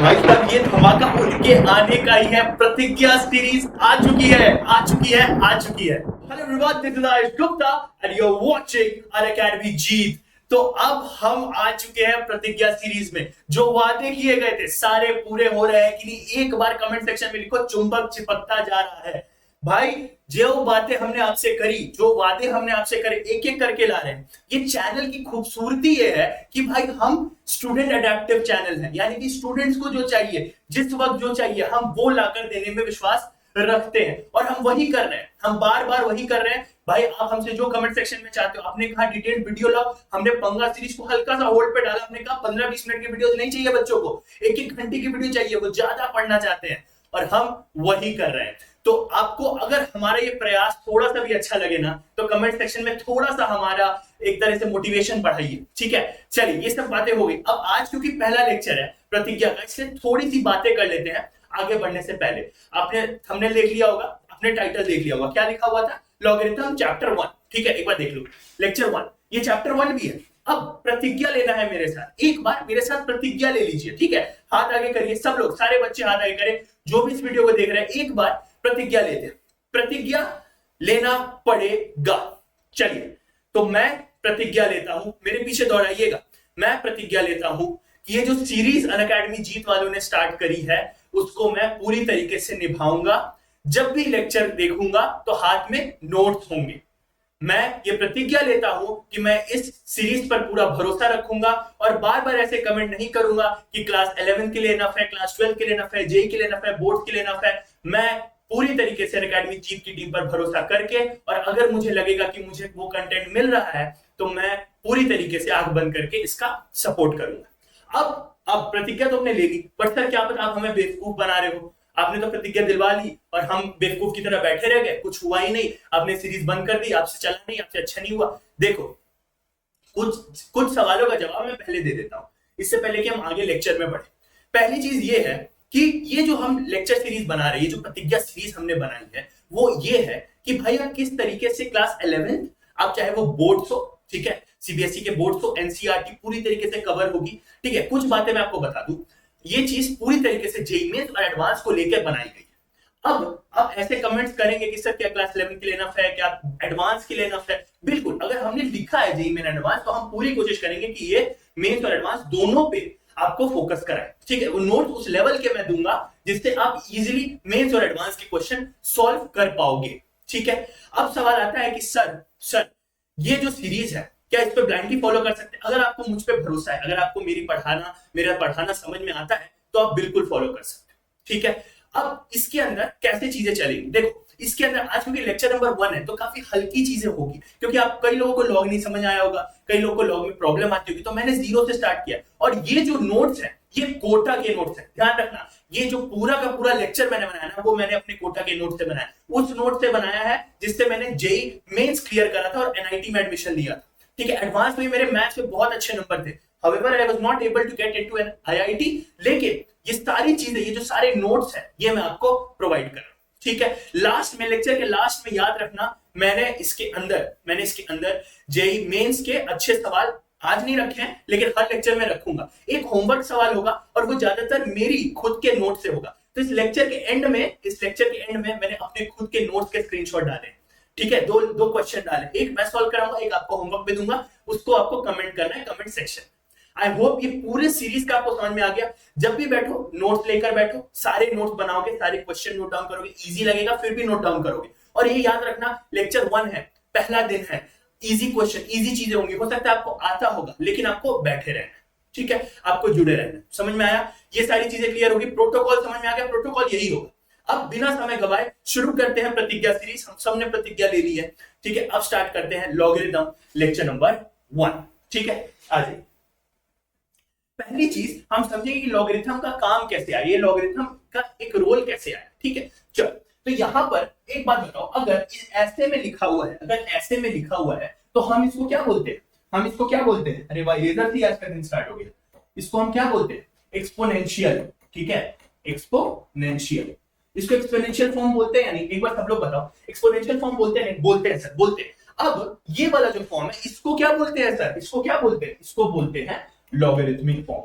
भाई साहब ये धमाका उनके आने का ही है। प्रतिज्ञा सीरीज आ चुकी है, आ चुकी है, आ चुकी है। Hello everyone, this is Ayush Gupta and you are watching Unacademy Jeet. तो अब हम आ चुके हैं प्रतिज्ञा सीरीज में। जो वादे किए गए थे सारे पूरे हो रहे हैं कि नहीं, एक बार कमेंट सेक्शन में लिखो, चुंबक चिपकता जा रहा है। भाई जो बातें हमने आपसे करी, जो वादे हमने आपसे करे, एक एक करके ला रहे हैं। ये चैनल की खूबसूरती ये है कि भाई हम स्टूडेंट अडेप्टिव चैनल है, यानी कि स्टूडेंट्स को जो चाहिए, जिस वक्त जो चाहिए, हम वो लाकर देने में विश्वास रखते हैं और हम वही कर रहे हैं। हम बार बार वही कर रहे हैं। भाई आप हमसे जो कमेंट सेक्शन में चाहते हो, आपने कहा डिटेल्ड वीडियो लाओ, हमने पंगा सीरीज को हल्का सा होल्ड पे डाला। हमने कहा 15-20 मिनट की वीडियोस नहीं चाहिए बच्चों को, एक एक घंटे की वीडियो चाहिए, वो ज्यादा पढ़ना चाहते हैं और हम वही कर रहे हैं। तो आपको अगर हमारा ये प्रयास थोड़ा सा भी अच्छा लगे ना, तो कमेंट सेक्शन में थोड़ा सा हमारा एक तरह से मोटिवेशन बढ़ाइए, ठीक है। चलिए, ये सब बातें हो गई। अब आज क्योंकि पहला लेक्चर है प्रतिज्ञा का, इसलिए थोड़ी सी बातें कर लेते हैं आगे बढ़ने से पहले। आपने थंबनेल देख लिया होगा, आपने टाइटल देख लिया होगा, क्या लिखा हुआ था? लॉगरिथम चैप्टर 1, ठीक है। एक बार देख लो, लेक्चर 1, ये चैप्टर 1 भी है। अब प्रतिज्ञा लेना है मेरे साथ, एक बार मेरे साथ प्रतिज्ञा ले लीजिए, ठीक है। हाथ आगे करिए, सब लोग, सारे बच्चे हाथ आगे करें जो भी इस वीडियो को देख रहे हैं। एक बार प्रतिज्ञा लेते हैं, प्रतिज्ञा लेना पड़ेगा। चलिए, तो मैं प्रतिज्ञा लेता हूं, मेरे पीछे दौड़ाइएगा। मैं प्रतिज्ञा लेता हूं कि ये जो सीरीज अनअकैडमी जीत वालों ने स्टार्ट करी है, उसको मैं पूरी तरीके से निभाऊंगा। जब भी लेक्चर देखूंगा तो हाथ में नोट्स होंगे। मैं ये प्रतिज्ञा लेता हूं कि मैं इस सीरीज पर पूरा भरोसा रखूंगा और बार बार ऐसे कमेंट नहीं करूंगा कि क्लास 11 के लिए नफ है, क्लास 12 के लिए नफ है, जेई के लिए नफ है, बोर्ड के लिए नफ है। मैं पूरी तरीके से अनअकैडमी जीत की टीम पर भरोसा करके, और अगर मुझे लगेगा कि मुझे वो कंटेंट मिल रहा है, तो मैं पूरी तरीके से आंख बंद करके इसका सपोर्ट करूंगा। अब प्रतिज्ञा तो हमने ले ली, पर सर क्या पता आप हमें बेवकूफ बना रहे हो। आपने तो प्रतिज्ञा दिलवा ली और हम बेवकूफ की तरह बैठे रह गए, कुछ हुआ ही नहीं। आपने सीरीज बंद कर दी, आपसे चला नहीं, आपसे अच्छा नहीं हुआ। देखो, कुछ कुछ सवालों का जवाब मैं पहले दे देता हूं, इससे पहले कि हम आगे लेक्चर में बढ़े। पहली चीज ये है कि ये जो हम लेक्चर सीरीज बना रहे हैं, जो प्रतिज्ञा सीरीज हमने बनाई है, वो ये है कि भाई आप किस तरीके से क्लास 11, आप चाहे वो बोर्ड्स हो, ठीक है, सीबीएसई के बोर्ड्स हो, एनसीईआरटी पूरी तरीके से कवर होगी, ठीक है। कुछ बातें मैं आपको बता दूं, ये चीज पूरी तरीके से जेईई मेंस और एडवांस को लेकर बनाई गई है। अब ऐसे कमेंट्स करेंगे कि सर क्या क्लास 11 के लिए नफ है, क्या एडवांस के लिए नफ है? बिल्कुल, अगर हमने लिखा है जेईई मेन एडवांस, तो हम पूरी कोशिश करेंगे कि ये मेंस और एडवांस दोनों पे आपको फोकस कराए, ठीक है। वो नोट उस लेवल के मैं दूंगा जिससे आप इजीली मेंस और एडवांस के क्वेश्चन सॉल्व कर पाओगे, ठीक है। अब सवाल आता है कि सर ये जो सीरीज है, क्या इस पे ब्लाइंडली फॉलो कर सकते हैं? अगर आपको मुझ पे भरोसा है, अगर आपको मेरा पढ़ाना समझ में आता है, तो आप बिल्कुल फॉलो कर सकते हैं, ठीक है। अब इसके अंदर कैसे चीजें चलेंगी, देखो। इसके अंदर आज क्योंकि लेक्चर नंबर 1 है, तो काफी हल्की चीजें होगी, क्योंकि आप कई लोगों को लॉग नहीं समझ आया होगा, कई लोगों को लॉग में प्रॉब्लम आती होगी। तो मैंने 0 से स्टार्ट किया, और ये जो नोट्स है, ये कोटा के नोट्स है, ध्यान रखना। ये जो पूरा का पूरा लेक्चर मैंने बनाया ना, वो मैंने अपने कोटा के नोट से बनाया, उस नोट से बनाया है जिससे मैंने जेईई मेंस क्लियर करा था और एनआईटी में एडमिशन लिया था, ठीक है। एडवांस में मेरे मैथ्स में बहुत अच्छे नंबर थे, however I was not able to get into an IIT, लेकिन ये सारी चीजें, ये जो सारे नोट्स हैं, ये मैं आपको प्रोवाइड कर रहा हूं, ठीक है। लास्ट में, लेक्चर के लास्ट में याद रखना, मैंने इसके अंदर जेईई मेंस के अच्छे सवाल आज नहीं रखे हैं, लेकिन हर लेक्चर में रखूंगा। एक होमवर्क सवाल होगा और वो ज्यादातर मेरी खुद के नोट से होगा। तो इस लेक्चर के एंड में मैंने अपने खुद के नोट्स के स्क्रीनशॉट डाले, ठीक है। दो क्वेश्चन डाले, एक मैं सॉल्व कराऊंगा, एक आपको होमवर्क में दूंगा, उसको आपको कमेंट करना है कमेंट सेक्शन। आई होप ये पूरे सीरीज का आपको समझ में आ गया। जब भी बैठो, नोट्स लेकर बैठो, सारे नोट्स बनाओगे, सारे क्वेश्चन नोट डाउन करोगे, इजी लगेगा, फिर भी नोट डाउन करोगे। और ये याद रखना, लेक्चर 1 है, पहला दिन है, इजी क्वेश्चन, इजी चीजें होंगी। हो सकता है आपको आता होगा, लेकिन आपको बैठे रहना, ठीक है, आपको जुड़े रहना। समझ में आया? ये सारी चीजें क्लियर होगी। प्रोटोकॉल समझ में आ गया, प्रोटोकॉल यही होगा। अब बिना समय गवाए शुरू करते हैं प्रतिज्ञा सीरीज। हम सबने प्रतिज्ञा ले ली है, ठीक है। अब स्टार्ट करते हैं लॉगरिथम लेक्चर नंबर 1, ठीक है। आ जाइए। पहली चीज हम समझेंगे कि लॉगरिथम का काम कैसे आया, ये लॉगरिथम का एक रोल कैसे आया, ठीक है। चलो, तो यहां पर एक बात बताओ, अगर ऐसे में लिखा हुआ है, तो हम इसको क्या बोलते हैं? अरे भाई, इधर से आज का दिन स्टार्ट हो गया। इसको हम क्या बोलते हैं? एक्सपोनेंशियल, ठीक है, एक्सपोनेंशियल। इसको एक्सपोनेंशियल फॉर्म बोलते हैं या नहीं? एक बार सब लोग बताओ, एक्सपोनेंशियल फॉर्म बोलते हैं नहीं? बोलते हैं सर, बोलते हैं। अब ये वाला जो फॉर्म है, इसको क्या बोलते हैं सर? इसको बोलते हैं लॉगरिथमिक फॉर्म।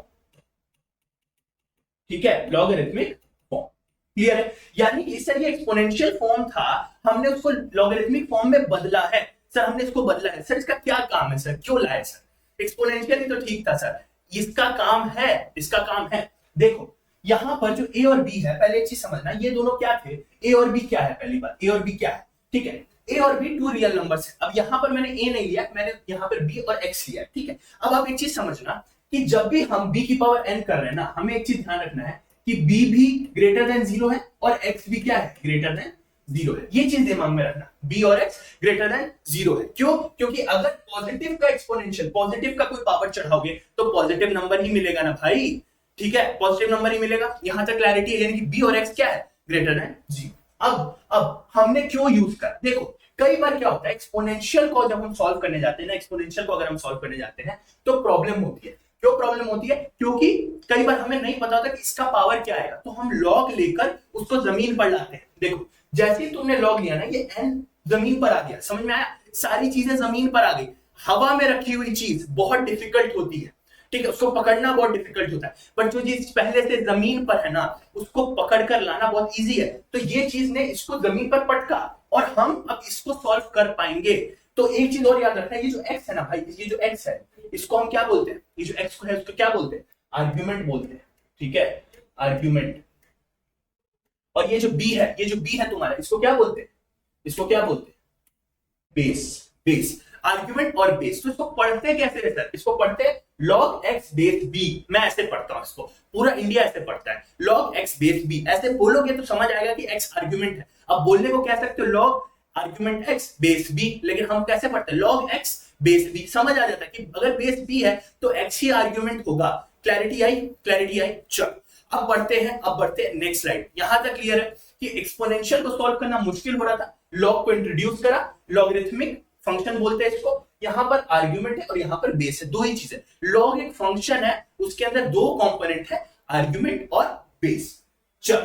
ठीक है, लॉगरिथमिक फॉर्म। क्लियर है? यानी कि सर ये एक्सपोनेंशियल फॉर्म था, हमने उसको लॉगरिथमिक फॉर्म में बदला है। सर हमने इसको बदला है, सर इसका क्या काम है, सर क्यों लाए सर? एक्सपोनेंशियल ही तो ठीक था सर। इसका काम है, इसका काम है, देखो यहां पर जो ए और बी है, पहले एक चीज समझना, ये दोनों क्या थे, ए और बी क्या है, पहली बात ए और बी क्या है, ठीक है, ए और बी टू रियल नंबर्स है। अब यहां पर मैंने ए नहीं लिया, मैंने यहां पर बी और एक्स लिया, ठीक है। अब आप एक चीज समझना कि जब भी हम b की पावर n कर रहे हैं ना, हमें एक चीज ध्यान रखना है कि b भी ग्रेटर देन 0 है और x भी क्या है, ग्रेटर देन 0 है। ये चीज दिमाग में रखना, b और x ग्रेटर देन 0 है। क्यों? क्योंकि अगर पॉजिटिव का एक्सपोनेंशियल, पॉजिटिव का कोई पावर चढ़ाओगे तो पॉजिटिव नंबर ही मिलेगा ना भाई, ठीक है, पॉजिटिव नंबर ही मिलेगा। यहां तक क्लैरिटी है, यानी कि b और x क्या है, ग्रेटर देन 0। अब हमने क्यों यूज कर, देखो कई बार क्या होता है, एक्सपोनेंशियल को जब हम सॉल्व करने जाते हैं ना, एक्सपोनेंशियल को अगर हम सॉल्व करने जाते हैं तो प्रॉब्लम होती है। क्यों प्रॉब्लम होती है? क्योंकि कई बार हमें नहीं पता होता कि इसका पावर क्या आएगा, तो हम लॉग लेकर उसको जमीन पर लाते हैं। देखो जैसे ही तुमने लॉग लिया ना, ये n जमीन पर आ गया, समझ में आया, सारी चीजें जमीन पर आ गई। हवा में रखी हुई चीज बहुत डिफिकल्ट होती है, ठीक है, उसको पकड़ना बहुत डिफिकल्ट होता है, बट जो चीज पहले से जमीन पर है ना, उसको पकड़ कर लाना बहुत इजी है। तो ये चीज ने इसको जमीन पर पटका और हम अब इसको सॉल्व कर पाएंगे। तो एक चीज और याद रखना, ये जो x है ना भाई, ये जो x है इसको हम क्या बोलते हैं, ये जो x को है उसको क्या बोलते हैं, आर्ग्यूमेंट बोलते हैं, ठीक है, आर्ग्यूमेंट। और ये जो b है, ये जो b है तुम्हारा, इसको क्या बोलते हैं, इसको क्या बोलते हैं, बेस। बेस, आर्ग्यूमेंट और बेस। तो इसको पढ़ते कैसे है सर, इसको पढ़ते हैं log x बेस b। मैं ऐसे पढ़ता हूं इसको, पूरा इंडिया ऐसे पढ़ता है, log x बेस b। ऐसे बोलोगे तो समझ आएगा कि x आर्ग्यूमेंट है। अब बोलने को कह सकते हो log argument x base b, लेकिन हम कैसे पढ़ते हैं, log x बेस b। समझ आ जाता है कि अगर बेस b है तो x ही आर्ग्यूमेंट होगा। क्लैरिटी आई, क्लैरिटी आई। चल अब बढ़ते हैं, अब बढ़ते हैं नेक्स्ट स्लाइड। यहां तक क्लियर है कि एक्सपोनेंशियल को सॉल्व करना मुश्किल हो रहा था, लॉग को इंट्रोड्यूस करा, लॉगरिथमिक फंक्शन बोलते हैं इसको। यहां पर आर्ग्यूमेंट है और यहां पर बेस है, दो ही चीजें। लॉग एक फंक्शन है, उसके अंदर दो कंपोनेंट है, आर्ग्यूमेंट और बेस। चल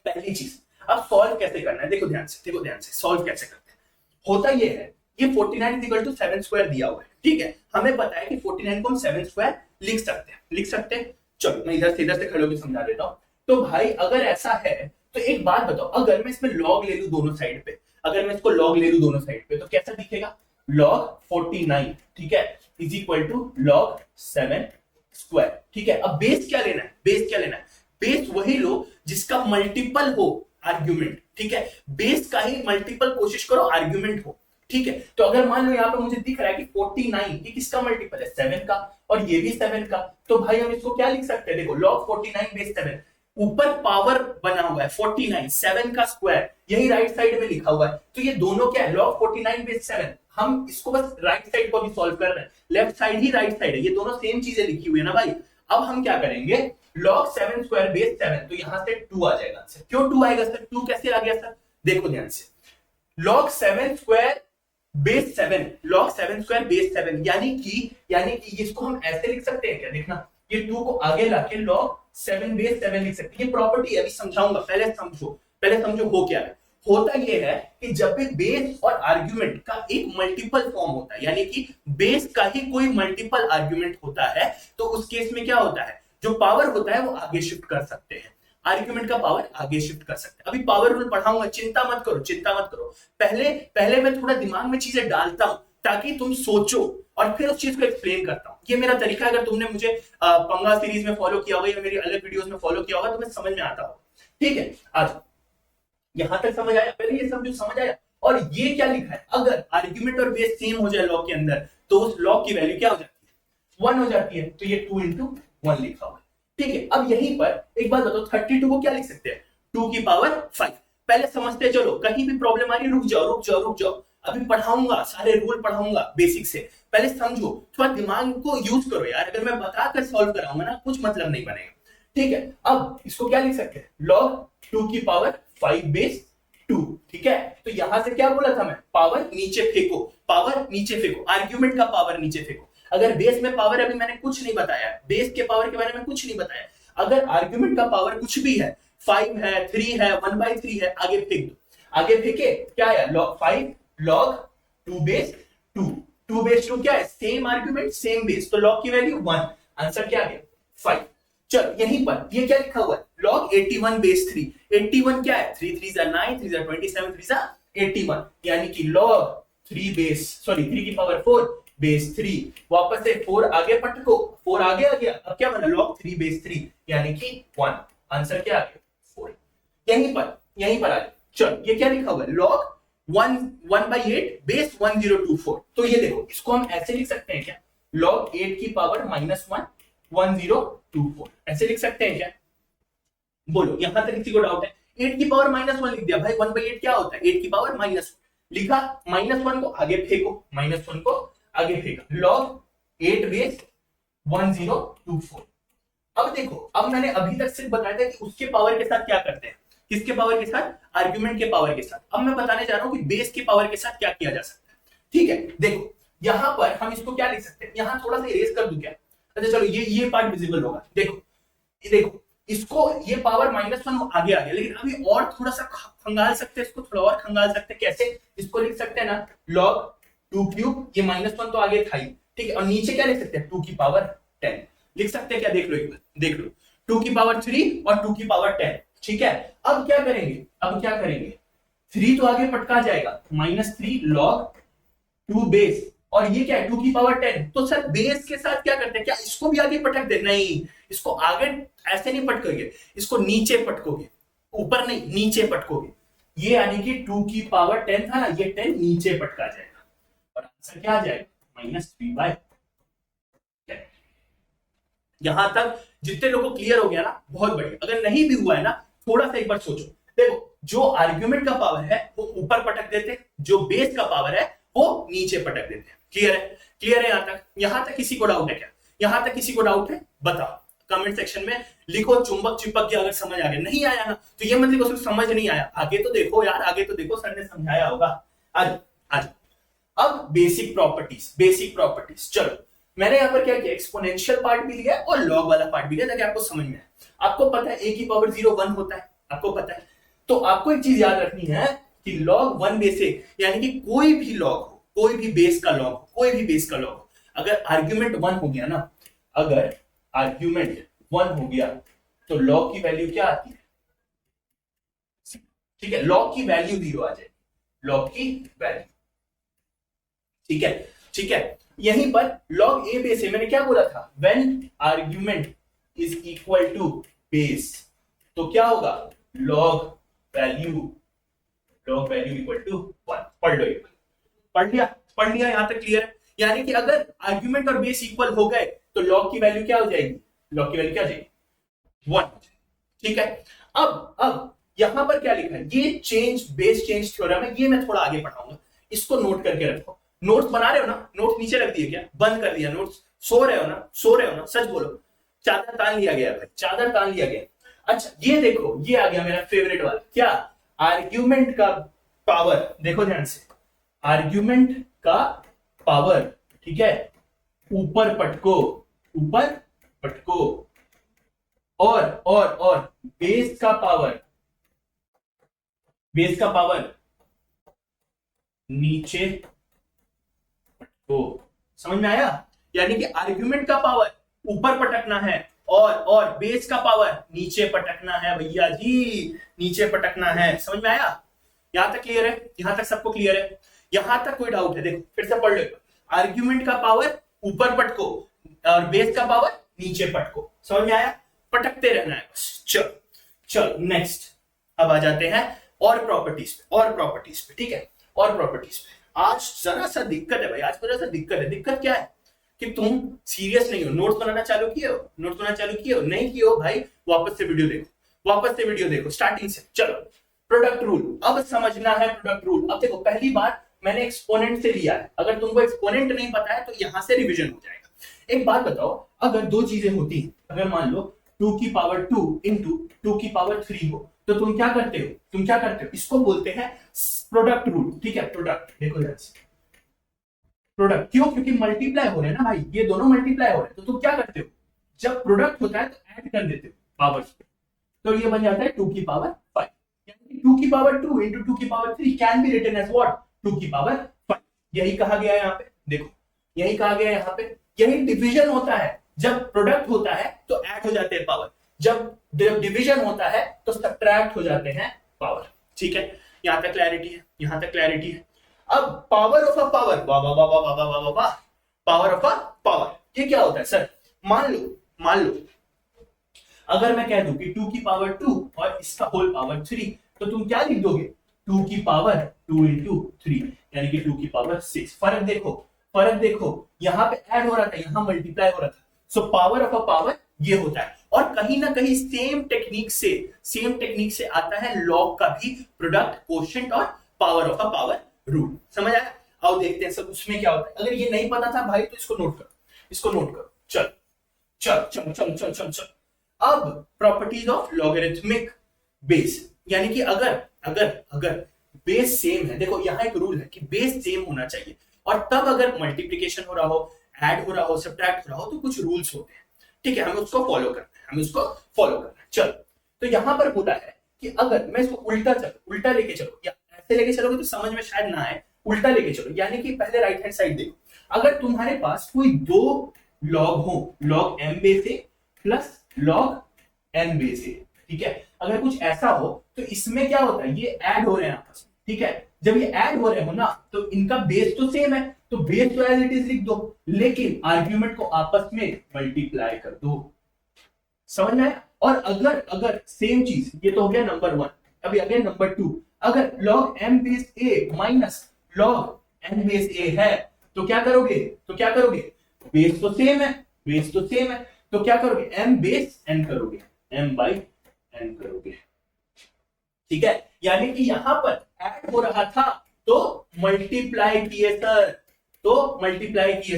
पहली चीज, अब सॉल्व कैसे करना है, देखो ध्यान से, देखो ध्यान से, सॉल्व कैसे करते हैं। होता ये है, ये 49 7 स्क्वायर दिया हुआ है, ठीक है, हमें पता है कि 49 को हम 7 स्क्वायर लिख सकते हैं, लिख सकते हैं। चलो मैं इधर से खड़े होकर समझा देता हूं। तो भाई अगर ऐसा है तो एक बात बताओ, अगर मैं इसमें लॉग ले लूं दोनों साइड पे, अगर मैं इसको लॉग ले लूं दोनों साइड पे, तो कैसा दिखेगा, log 49, ठीक है, is equal to log 7 square, ठीक है। अब बेस क्या लेना है, बेस क्या लेना है, बेस वही लो जिसका मल्टीपल हो आर्ग्यूमेंट, ठीक है, बेस का ही मल्टीपल कोशिश करो आर्ग्यूमेंट हो, ठीक है। तो अगर मान लो यहाँ पे मुझे दिख रहा है कि 49 ये किसका मल्टीपल है, 7 का, और ये भी 7 का, तो भाई हम इसको क्या लिख सकते हैं, देखो log 49 बेस 7, ऊपर पावर बना हुआ है 49, 7 का स्क्वायर, यही राइट साइड में लिखा हुआ है, तो ये दोनों क्या है, log 49 बेस 7। हम इसको बस राइट साइड को भी सॉल्व कर रहे हैं, लेफ्ट साइड ही राइट साइड है, ये दोनों सेम चीजें लिखी हुई है ना भाई। अब हम क्या करेंगे, log 7 स्क्वायर बेस 7, तो यहां से 2 आ जाएगा आंसर। क्यों 2 आएगा सर, 2 कैसे आ गया सर, देखो ध्यान से, log 7 square base 7, log 7 square base 7, यानी कि इसको हम ऐसे लिख सकते हैं क्या, देखना, ये 2 को आगे लाके log 7 बेस 7 लिख सकते हैं। ये प्रॉपर्टी अभी समझाऊंगा, पहले समझो हो क्या है। होता यह है कि जब भी बेस और आर्ग्यूमेंट का एक मल्टीपल फॉर्म होता है, यानी कि बेस का ही कोई मल्टीपल आर्ग्यूमेंट होता है, तो उस केस में क्या होता है, जो पावर होता है वो आगे शिफ्ट कर सकते हैं, आर्ग्यूमेंट का पावर आगे शिफ्ट कर सकते हैं। अभी पावर रूल पढ़ाऊंगा, चिंता मत करो, चिंता मत करो। पहले मैं थोड़ा दिमाग में चीजें डालता हूं ताकि तुम सोचो और फिर उस चीज को एक्सप्लेन करता हूं। ये मेरा तरीका, अगर तुमने मुझे पंगा सीरीज में फॉलो किया होगा या मेरी अलग वीडियोस में फॉलो किया होगा तो मैं समझ में आता होगा, ठीक है। आज यहां तक समझ आया, पहले ये सब जो समझ आया। और ये क्या लिखा है, अगर आर्ग्यूमेंट और बेस सेम हो जाए लॉग के अंदर, तो उस लॉग की वैल्यू क्या हो जाती है, 1 हो जाती है, तो ये 2 into 1 लिखा हुआ है, ठीक है। अब यहीं पर एक बात बताओ, 32 को क्या लिख सकते हैं, 2 की पावर 5। पहले समझते चलो, कहीं भी प्रॉब्लम आ रही है रुक जाओ, अभी पढ़ाऊंगा, सारे रूल पढ़ाऊंगा बेसिक से, पहले समझो, थोड़ा दिमाग को यूज करो यार, अगर मैं बताकर सॉल्व कराऊंगा ना कुछ मतलब नहीं बनेगा, ठीक है। अब इसको क्या लिख सकते हैं, log 2 की पावर 5 बेस 2, ठीक है। तो यहां से क्या बोला था मैं, पावर नीचे फेंको, पावर नीचे फेंको, आर्ग्यूमेंट का पावर नीचे फेंको। अगर बेस में पावर अभी मैंने कुछ नहीं बताया, बेस के पावर के बारे में कुछ नहीं बताया, अगर आर्ग्यूमेंट का पावर कुछ भी है, 5 है, 3 है, 1/3 है, आगे फेंक दो, आगे फेंके, क्या है, log 5 log 2 बेस 2, 2 बेस 2 क्या है, सेम आर्ग्यूमेंट सेम बेस, तो log की वैल्यू 1, आंसर क्या आ गया 5। चल यहीं पर ये क्या लिखा हुआ है, log 81 बेस 3। 81 क्या है, 3 3 9, 3 27, 3 81, यानी कि log 3 बेस, सॉरी 3 की पावर 4 बेस 3। वापस से 4 आगे पटको, 4 आगे आ गया, अब क्या बना, log 3 बेस 3 यानी कि 1। आंसर क्या आ गया, 4। यहीं पर आ जाए। चल ये क्या लिखा हुआ है, log 1/8 बेस 1024। तो ये देखो इसको हम ऐसे लिख सकते हैं क्या, log 8 की पावर -1 1024, ऐसे लिख सकते हैं क्या, बोलो यहां तक किसी को डाउट है। 8 की पावर -1 लिख दिया भाई, 1/8 क्या होता है, 8 की पावर -1 लिखा, -1 को आगे फेंको, -1 को आगे फेंका, log 8 बेस 1024। अब देखो, अब मैंने अभी तक सिर्फ बताया था कि उसके पावर के साथ क्या करते हैं, किसके पावर के साथ, आर्गुमेंट के पावर के साथ। अब मैं बताने जा रहा हूं कि बेस के पावर के साथ क्या किया जा सकता है। ठीक है, देखो यहां पर हम इसको क्या लिख सकते हैं, यहां थोड़ा सा इरेज कर दूं क्या, अच्छा चलो ये पार्ट विजिबल होगा। देखो इसको, ये पावर -1 आगे आ गया, लेकिन अभी और थोड़ा सा खंगाल सकते हैं इसको, थोड़ा और खंगाल सकते हैं। कैसे, इसको लिख सकते हैं ना, log 2 क्यूब, ये -1 तो आगे था ही, ठीक है, और नीचे क्या लिख सकते हैं, 2 की पावर 10 लिख सकते हैं क्या, देख लो एक बार, देख लो 2 की पावर 3 और 2 की पावर 10। ठीक है, अब क्या करेंगे, 3 तो आगे पटका जाएगा, -3 log 2 बेस, और ये क्या है, 2 की पावर 10। तो सर बेस के साथ क्या करते हैं, क्या इसको भी आगे पटक दे, नहीं, इसको आगे ऐसे नहीं पटकोगे, इसको नीचे पटकोगे, ऊपर नहीं नीचे पटकोगे। ये यानी कि 2 की पावर 10 था ना, ये 10 नीचे पटका जाएगा, और आंसर क्या आ जाएगा, -3/10। यहां तक जितने लोगों को क्लियर हो गया ना, बहुत बढ़िया। अगर नहीं भी हुआ है ना, थोड़ा सा एक बार सोचो। देखो जो आर्ग्यूमेंट का पावर है वो ऊपर पटक देते, जो बेस का पावर है वो नीचे पटक देते हैं। क्लियर है यहां तक किसी को डाउट है क्या, यहां तक किसी को डाउट है, बताओ कमेंट सेक्शन में लिखो। चुंबक चिपक गया, अगर समझ आ गया, नहीं आया ना तो ये मतलब सिर्फ समझ नहीं आया, आगे तो देखो यार, आगे तो देखो, सर ने समझाया होगा। आज अब बेसिक प्रॉपर्टीज, चलो मैंने यहां पर क्या किया, एक्सपोनेंशियल पार्ट भी लिया और लॉग वाला पार्ट भी लिया, ताकि आपको समझ में आए। आपको पता है a की पावर 0 1 होता है, आपको पता है, तो आपको एक चीज याद रखनी है कि log 1 बेस है, यानी कि कोई भी लॉग हो, कोई भी बेस का लॉग हो, अगर आर्ग्यूमेंट 1 हो गया ना, अगर आर्ग्यूमेंट 1 हो गया तो लॉग की वैल्यू क्या आती है, ठीक है, लॉग की वैल्यू 0 आ जाएगी, लॉग की वैल्यू, ठीक है। यहीं पर log a बेस है, मैंने क्या बोला था, when argument is equal to base, तो क्या होगा, log value इक्वल टू 1। पढ़ लिया यहां तक क्लियर है। यानी कि अगर आर्ग्यूमेंट और बेस इक्वल हो गए तो log की वैल्यू क्या हो जाएगी, log की वैल्यू क्या हो जाएगी, 1। ठीक है, अब यहां पर क्या लिखा है, ये बेस चेंज थ्योरम है, ये मैं थोड़ा आगे पढ़ाऊंगा, इसको नोट करके रखो। नोट्स बना रहे हो ना, नोट नीचे रख दिए क्या, बंद कर दिया नोट्स, सो रहे हो ना, सच बोलो, चादर तान लिया गया भाई, चादर तान लिया गया। अच्छा ये देखो, ये आ गया मेरा फेवरेट वाला, क्या, आर्ग्यूमेंट का पावर, देखो ध्यान से, आर्ग्यूमेंट का पावर, ठीक है, ऊपर पटको, और बेस का पावर नीचे पटको। समझ में आया, यानी कि आर्ग्यूमेंट का पावर ऊपर पटकना है और बेस का पावर नीचे पटकना है, भैया जी नीचे पटकना है। समझ में आया, यहां तक क्लियर है, यहां तक सबको क्लियर है, यहां तक कोई डाउट है, देखो फिर से पढ़ लो, आर्ग्यूमेंट का पावर ऊपर पटको और बेस का पावर नीचे पटको। समझ में आया, पटकते रहना है बस। चलो नेक्स्ट, अब आ जाते हैं और प्रॉपर्टीज पे, ठीक है, और प्रॉपर्टीज पे। आज जरा सा दिक्कत है भाई, आज जरा सा दिक्कत क्या है कि तुम सीरियस नहीं हो, नोट्स बनाना चालू किए हो, नहीं किए हो भाई, वापस से वीडियो देखो स्टार्टिंग से। चलो प्रोडक्ट रूल, अब समझना है प्रोडक्ट रूल। अब देखो पहली बार मैंने एक्सपोनेंट से लिया है, अगर तुमको एक्सपोनेंट नहीं पता है तो यहां से रिवीजन हो जाएगा। एक बात बताओ, अगर दो चीजें होती, अगर मान लो 2 की पावर 2 इंटू 2 की पावर 3 हो, तो तुम क्या करते हो, इसको बोलते हैं प्रोडक्ट रूल। ठीक है, प्रोडक्ट, देखो प्रोडक्ट, क्यों, क्योंकि मल्टीप्लाई हो रहे हैं ना भाई, ये दोनों मल्टीप्लाई हो रहे हैं, तो तुम क्या करते हो, जब प्रोडक्ट होता है तो ऐड कर देते हो पावर्स, तो ये बन जाता है 2 की पावर 5, यानी 2 की पावर 2 इंटू 2 की power 3 can be written as what, 2 की पावर 5। यही कहा गया है यहाँ पे, देखो यही कहा गया है यहाँ पे, यही डिवीजन होता है जब प्रोडक्ट होता है तो ऐड हो जाते हैं पावर, जब डिवीजन होता है तो सब्ट्रैक्ट हो जाते हैं पावर। ठीक है, यहां तक क्लैरिटी है, यहां तक क्लैरिटी है। अब पावर ऑफ अ पावर, वाह वाह वाह वाह वाह वाह वाह, पावर ऑफ अ पावर, ये क्या होता है सर? मान लो अगर मैं कह दूं कि 2 की पावर 2 और इसका होल पावर 3, तो तुम क्या लिख दोगे? 2 की पावर 2 इंटू 3, यानी कि 2 की पावर 6। फर्क देखो, यहां पे ऐड हो रहा था, यहां मल्टीप्लाई हो रहा था। So power of a power ये होता है। और कहीं ना कहीं सेम टेक्निक से आता है लॉग का भी प्रोडक्ट, कोशेंट और power of a power rule. समझ आया? आओ देखते हैं सब उसमें क्या होता है। अगर ये नहीं पता था भाई तो इसको नोट करो। चल। अब प्रॉपर्टीज ऑफ लॉगरिथमिक बेस, यानी कि अगर बेस सेम है, देखो यहां एक रूल है कि बेस सेम होना चाहिए, और तब अगर मल्टीप्लिकेशन हो रहा हो, ऐड हो रहा हो, सब्ट्रैक्ट हो रहा हो, तो कुछ रूल्स होते हैं। ठीक है, हमें उसको फॉलो करना है। चलो, तो यहां पर होता है कि अगर मैं इसको उल्टा लेके चलो, या ऐसे लेके चलोगे तो समझ में शायद ना आए, उल्टा लेके चलो, यानी कि पहले राइट हैंड साइड देखो। अगर तुम्हारे पास कोई दो लॉग हो, log m base a plus log n base a, ठीक है, अगर कुछ ऐसा हो तो इसमें क्या होता है, ये ऐड हो रहे हैं आपस में। ठीक है, जब ये ऐड हो रहे हो ना, तो इनका बेस तो सेम है, तो बेस तो एज इट इज लिख दो, लेकिन आर्ग्यूमेंट को आपस में मल्टीप्लाई कर दो। समझ में आया? और अगर सेम चीज, ये तो हो गया नंबर 1, अभी अगेन नंबर 2, अगर log m base a minus log n base a है, तो क्या करोगे? बेस तो सेम है, तो क्या करोगे? m बेस n करोगे, m बाई n करोगे। ठीक है, यानी कि यहां पर ऐड हो रहा था तो मल्टीप्लाई किए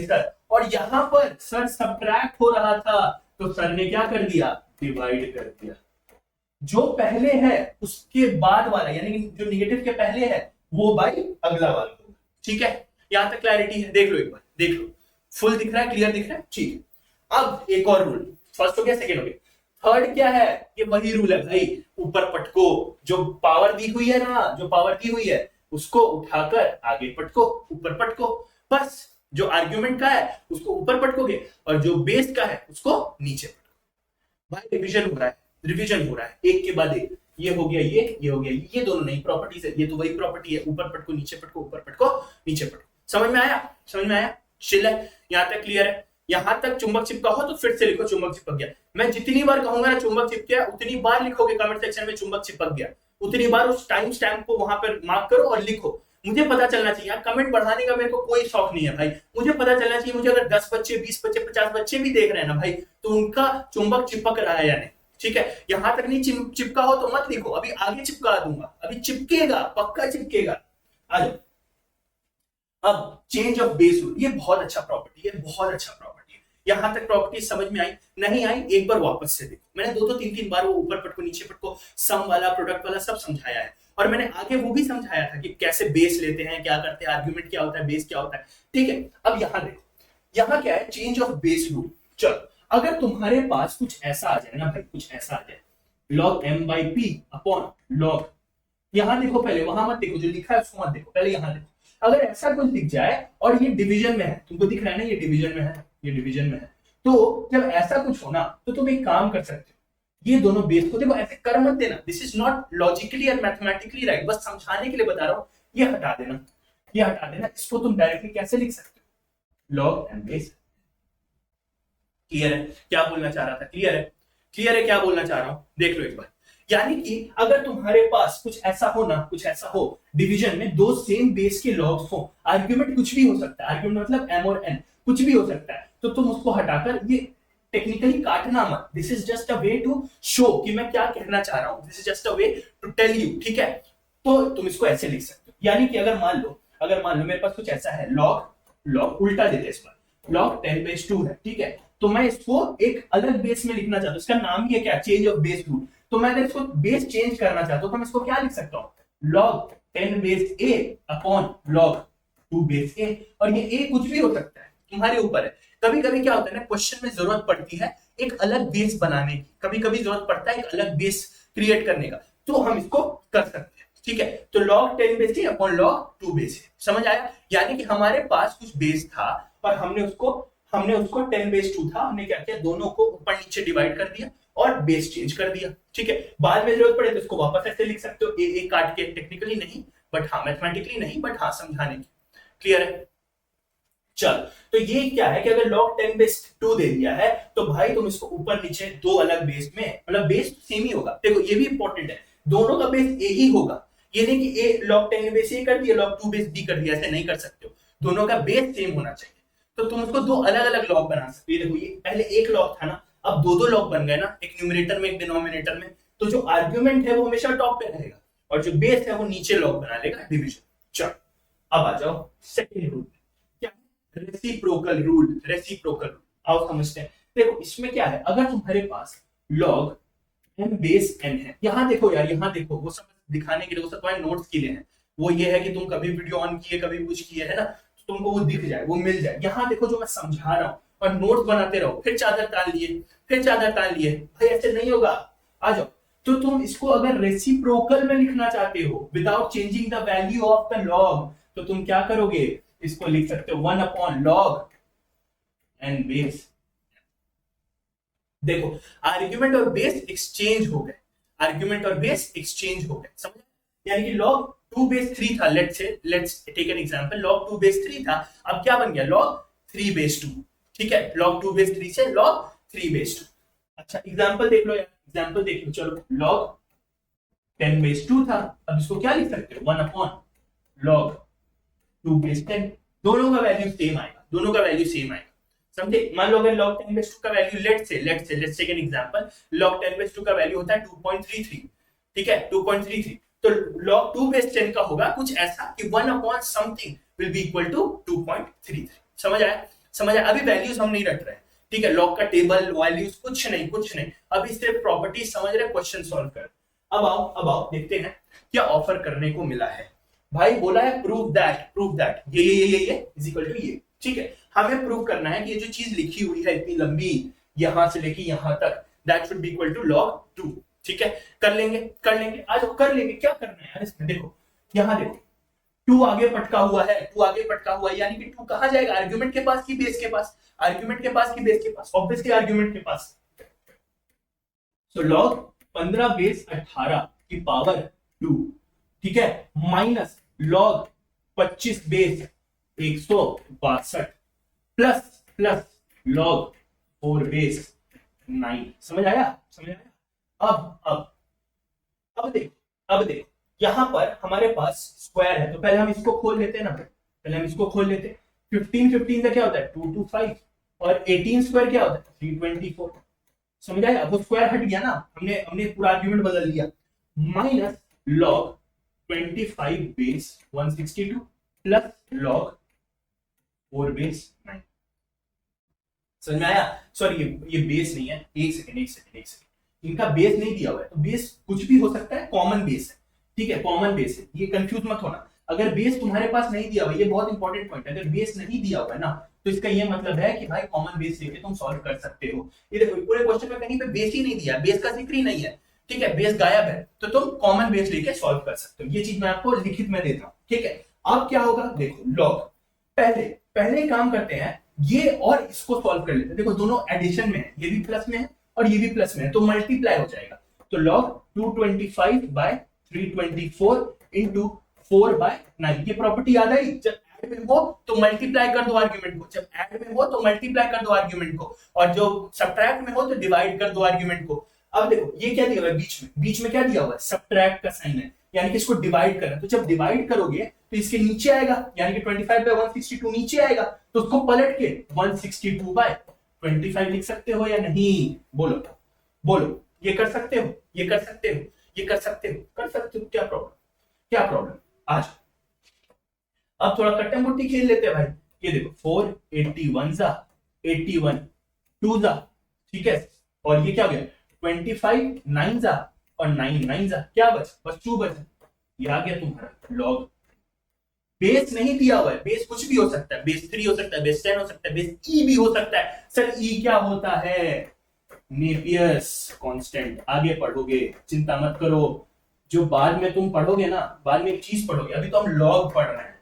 सर, और यहां पर सर सब्ट्रैक्ट हो रहा था तो सर ने क्या कर दिया? डिवाइड कर दिया। जो पहले है उसके बाद वाला, यानी कि जो निगेटिव के पहले है वो बाई अगला वाला। ठीक है, यहां तक क्लैरिटी है? देख लो एक बार, देख लो, फुल दिख रहा है, क्लियर दिख रहा है? ठीक है, अब एक और रूल, फर्स्ट हो गया, सेकेंड हो गया, थर्ड क्या है? ये वही रूल है भाई, ऊपर पटको, जो पावर दी हुई है उसको उठाकर आगे पटको, ऊपर पटको, बस। जो आर्ग्यूमेंट का है उसको ऊपर पटकोगे और जो बेस का है उसको नीचे पटको। भाई रिवीजन हो रहा है एक के बाद एक, ये हो गया, ये हो गया, ये दोनों नहीं प्रॉपर्टीज है, ये तो वही प्रॉपर्टी है, ऊपर पटको नीचे पटको, ऊपर पटको नीचे पटको। समझ में आया? चिल है? यहां तक क्लियर है? यहां तक चुंबक चिपका हो तो फिर से लिखो चुंबक चिपक गया। मैं जितनी बार कहूंगा ना चुंबक चिपक गया, उतनी बार लिखोगे कमेंट सेक्शन में चुंबक चिपक गया, उतनी बार उस टाइम स्टैम्प को वहां पर मार्क करो और लिखो। मुझे पता चलना चाहिए, कमेंट बढ़ाने का मेरे को कोई शौक नहीं है भाई, मुझे पता चलना चाहिए, मुझे अगर 10 बच्चे 20 बच्चे 50 बच्चे भी देख रहे हैं ना भाई, तो उनका चुंबक चिपक रहा है या नहीं। ठीक है, यहां तक नहीं चिपका हो तो मत लिखो, अभी आगे चिपका दूंगा, अभी चिपकेगा, पक्का चिपकेगा। आ जाओ। अब चेंज ऑफ बेस रूल, ये बहुत अच्छा प्रॉपर्टी है। यहां तक प्रॉपर्टी समझ में आई? नहीं आई? एक बार वापस से देखो, मैंने दो 3 बार वो ऊपर पटको नीचे पटको, सम वाला, प्रोडक्ट वाला सब समझाया है, और मैंने आगे वो भी समझाया था कि कैसे बेस लेते हैं, क्या करते हैं, आर्ग्यूमेंट क्या होता है, बेस क्या होता है। ठीक है, अब यहां देखो, यहां क्या है? Change of base rule. चलो, अगर तुम्हारे पास कुछ ऐसा आ जाए ना भाई, कुछ ऐसा आ जाए, log m by p upon log, यहां देखो, पहले वहां मत देखो, जो लिखा है उसको मत देखो, पहले यहां देखो। अगर ऐसा कुछ दिख जाए और ये डिवीजन में है, तुमको दिख रहा है ना, ये डिवीजन में है, तो जब ऐसा कुछ हो ना, तो तुम एक काम कर सकते हो, ये दोनों बेस को देखो, ऐसे कर मत देना, दिस इज नॉट लॉजिकली और मैथमेटिकली राइट, बस समझाने के लिए बता रहा हूं। ये हटा देना, इसको तुम डायरेक्टली कैसे लिख सकते हो? log m base. क्लियर है क्या बोलना चाह रहा था? क्लियर है क्या बोलना चाह रहा हूं? देख लो एक बार, यानी कि अगर तुम्हारे पास कुछ ऐसा हो डिवीजन में, दो सेम बेस के लॉग्स हो, आर्ग्यूमेंट कुछ भी हो सकता है, आर्ग्यूमेंट मतलब m और n कुछ भी हो सकता है, तो तुम उसको हटाकर, ये टेक्निकली काटना मत, this is just a way to show कि मैं क्या कहना चाह रहा हूं, this is just a way to tell you. ठीक है, तो तुम इसको ऐसे लिख सकते हो, यानी कि अगर मान लो मेरे पास कुछ ऐसा है, log उल्टा देते हैं इस बार, log 10 बेस 2 है। ठीक है, तो मैं इसको एक अलग बेस में लिखना चाहता हूं, इसका नाम ही है क्या? Change of base rule. तो मैं अगर इसको बेस चेंज करना चाहता हूं तो मैं इसको क्या लिख सकता हूं? log 10 base a upon log 2 base a, और ये a कुछ भी हो सकता है, तुम्हारे ऊपर है। कभी कभी क्या होता है ना, क्वेश्चन में जरूरत पड़ती है एक अलग बेस बनाने की, कभी कभी जरूरत पड़ता है एक अलग बेस क्रिएट करने का, तो हम इसको कर सकते हैं। ठीक है, तो log 10 base a upon log 2 base a, समझ आया? यानी कि हमारे पास कुछ बेस था और हमने उसको हमने उसको 10 बेस 2 था, हमने क्या किया, दोनों को ऊपर नीचे डिवाइड कर दिया और बेस चेंज कर दिया। ठीक है, बाद में जरूरत पड़े तो इसको वापस ऐसे लिख सकते हो, ए काट के, टेक्निकली नहीं बट हाँ, मैथमेटिकली नहीं बट हाँ समझाने की। क्लियर है? चल, तो ये क्या है कि अगर log 10 बेस 2 दे दिया है तो भाई तुम इसको ऊपर नीचे दो अलग बेस में, मतलब बेस सेम ही होगा। देखो ये भी इंपॉर्टेंट है, दोनों का बेस ए ही होगा। ये नहीं कि ए log 10 बेस ए कर दिया, log 2 बेस बी कर दिया, ऐसे नहीं कर सकते हो। दोनों का बेस सेम होना चाहिए। तो तुम उसको दो अलग अलग लॉग बना सकते हो। देखो ये पहले एक लॉग था ना, अब दो दो लॉग बन गए ना, एक न्यूमरेटर में एक डिनोमिनेटर में। तो जो आर्ग्यूमेंट है वो हमेशा टॉप पे रहेगा और जो बेस है वो नीचे लॉग बना लेगा, डिवीजन। चलो अब आ जाओ सेकंड रूल, क्या रेसिप्रोकल रूल। रेसिप्रोकल रूल आओ समझते हैं। देखो इसमें क्या है, अगर तुम्हारे पास लॉग m बेस n है, यहां देखो यार, यहां देखो, वो सब दिखाने के लिए, वो सब तुम्हारे नोट्स के लिए है। वो ये है कि तुम कभी वीडियो ऑन किए, कभी कुछ किए है ना, तो तुमको वो दिख जाए, वो मिल जाए। यहां देखो जो मैं समझा रहा हूं, और नोट्स बनाते रहो, फिर चादर तान लिए, फिर चादर तान लिए, भाई ऐसे नहीं होगा। आ जाओ, तो तुम इसको अगर रेसिप्रोकल में लिखना चाहते हो without changing the value of the log, तो तुम क्या करोगे, इसको लिख सकते हो 1 अपॉन लॉग एन बेस। देखो आर्ग्यूमेंट और बेस एक्सचेंज हो गए, आर्ग्यूमेंट और बेस एक्सचेंज हो गए, समझ? यानी कि log 2 बेस 3 था, let's take an example, log 2 base 3 था, अब क्या बन गया, log 3 बेस 2। ठीक है, log 2 बेस 3 से log 3 बेस 2। अच्छा एग्जांपल देख लो यार, एग्जांपल देख लो। चलो log 10 बेस 2 था, अब इसको क्या लिख सकते हो, 1 अपॉन log 2 बेस 10। दोनों का वैल्यू सेम आएगा, दोनों का वैल्यू सेम आएगा, समझे? मान लो अगर log 10 बेस 2 का value let's take an example, log 10 base 2 का वैल्यू होता है 2.33। ठीक है, 2.33, तो log 2 बेस 10 का होगा कुछ ऐसा कि 1 upon something will be equal to 2.33। समझ आया? समझ आया? अभी वैल्यूज हम नहीं रट रहे हैं, ठीक है, लॉग का टेबल वैल्यूज कुछ नहीं, कुछ नहीं, अभी सिर्फ प्रॉपर्टी समझ रहे, क्वेश्चन सॉल्व कर। अब आओ देखते हैं क्या ऑफर करने को मिला है। भाई बोला है प्रूव दैट ये इज इक्वल टू ये। ठीक है, हमें प्रूव करना है कि ये जो चीज लिखी हुई है इतनी लंबी, यहां से लेके यहां तक, that should be equal to log 2। ठीक है, कर लेंगे आज कर लेंगे। क्या करना है यार इसमें, देखो यहां देखो, 2 आगे पटका हुआ है, 2 आगे पटका हुआ है, यानी कि 2 कहां जाएगा, आर्गुमेंट के पास की बेस के पास, आर्गुमेंट के पास की बेस के पास, ऑब्वियसली आर्गुमेंट के पास। सो log 15 बेस 18 की पावर 2, ठीक है, minus log 25 base 162 plus log 4 base 9। समझ आया? अब देखो यहां पर हमारे पास स्क्वायर है, तो पहले हम इसको खोल लेते हैं ना, पहले हम इसको खोल लेते हैं। 15 से क्या होता है 225, और 18 स्क्वायर क्या होता है 324। समझ आया? वो स्क्वायर हट गया ना, हमने पूरा आर्ग्यूमेंट बदल दिया। Minus log 25 base 162 plus log 4 base 9। समझ में आया? सॉरी ये बेस नहीं है, एक सेकंड, इनका बेस नहीं दिया हुआ है, तो बेस कुछ भी हो सकता है, कॉमन बेस है। ठीक है, कॉमन बेस है, ये कंफ्यूज मत होना। अगर बेस तुम्हारे पास नहीं दिया हुआ, ये बहुत इंपॉर्टेंट पॉइंट है, अगर बेस नहीं दिया हुआ है ना, तो इसका ये मतलब है कि भाई कॉमन बेस लेके तुम सॉल्व कर सकते हो। ये देखो पूरे क्वेश्चन में कहीं पे बेस ही नहीं दिया, बेस का जिक्र ही नहीं है। ठीक है, बेस गायब है, तो तुम कॉमन बेस लेके सॉल्व कर सकते हो। ये चीज मैं आपको लिखित में देता हूँ। ठीक है, अब क्या होगा, देखो लॉग पहले काम करते हैं, ये और इसको सॉल्व कर लेते हैं। देखो दोनों एडिशन में है, ये भी प्लस में है और ये भी प्लस में है, तो मल्टीप्लाई हो जाएगा। तो log 225 बाय 324 इंटू 4 बाय 9। ये प्रॉपर्टी याद आई, जब ऐड में हो तो मल्टीप्लाई कर दो आर्ग्यूमेंट को, जब ऐड में हो तो मल्टीप्लाई कर दो आर्ग्यूमेंट को, और जो सब्ट्रैक्ट में हो तो डिवाइड कर दो आर्ग्यूमेंट को। अब देखो ये क्या दिया हुआ है, बीच में क्या दिया हुआ है, सब्ट्रैक्ट का साइन है, यानी कि इसको डिवाइड करना। तो जब डिवाइड करोगे तो इसके नीचे आएगा, यानी कि 25 बाय 162 नीचे आएगा, तो उसको पलट के 162 बाय 25 लिख सकते हो या नहीं? बोलो ये कर सकते हो, कर सकते हो, क्या प्रॉब्लम? आज अब थोड़ा कट्टम मुट्टी खेल लेते हैं भाई। ये देखो 481 जा 81 2 जा, ठीक है, और ये क्या हो गया 25 9 जा और 9 9 जा, क्या बस 2 बचा। ये आ गया तुम्हारा लॉग। बेस नहीं दिया हुआ है, बेस कुछ भी हो सकता है, बेस 3 हो सकता है, बेस 10 हो सकता है, बेस ई भी हो सकता है। सर ई क्या होता है? Napier's constant. आगे पढ़ोगे, चिंता मत करो, जो बाद में तुम पढ़ोगे ना, बाद में एक चीज पढ़ोगे, अभी तो हम लॉग पढ़ रहे हैं,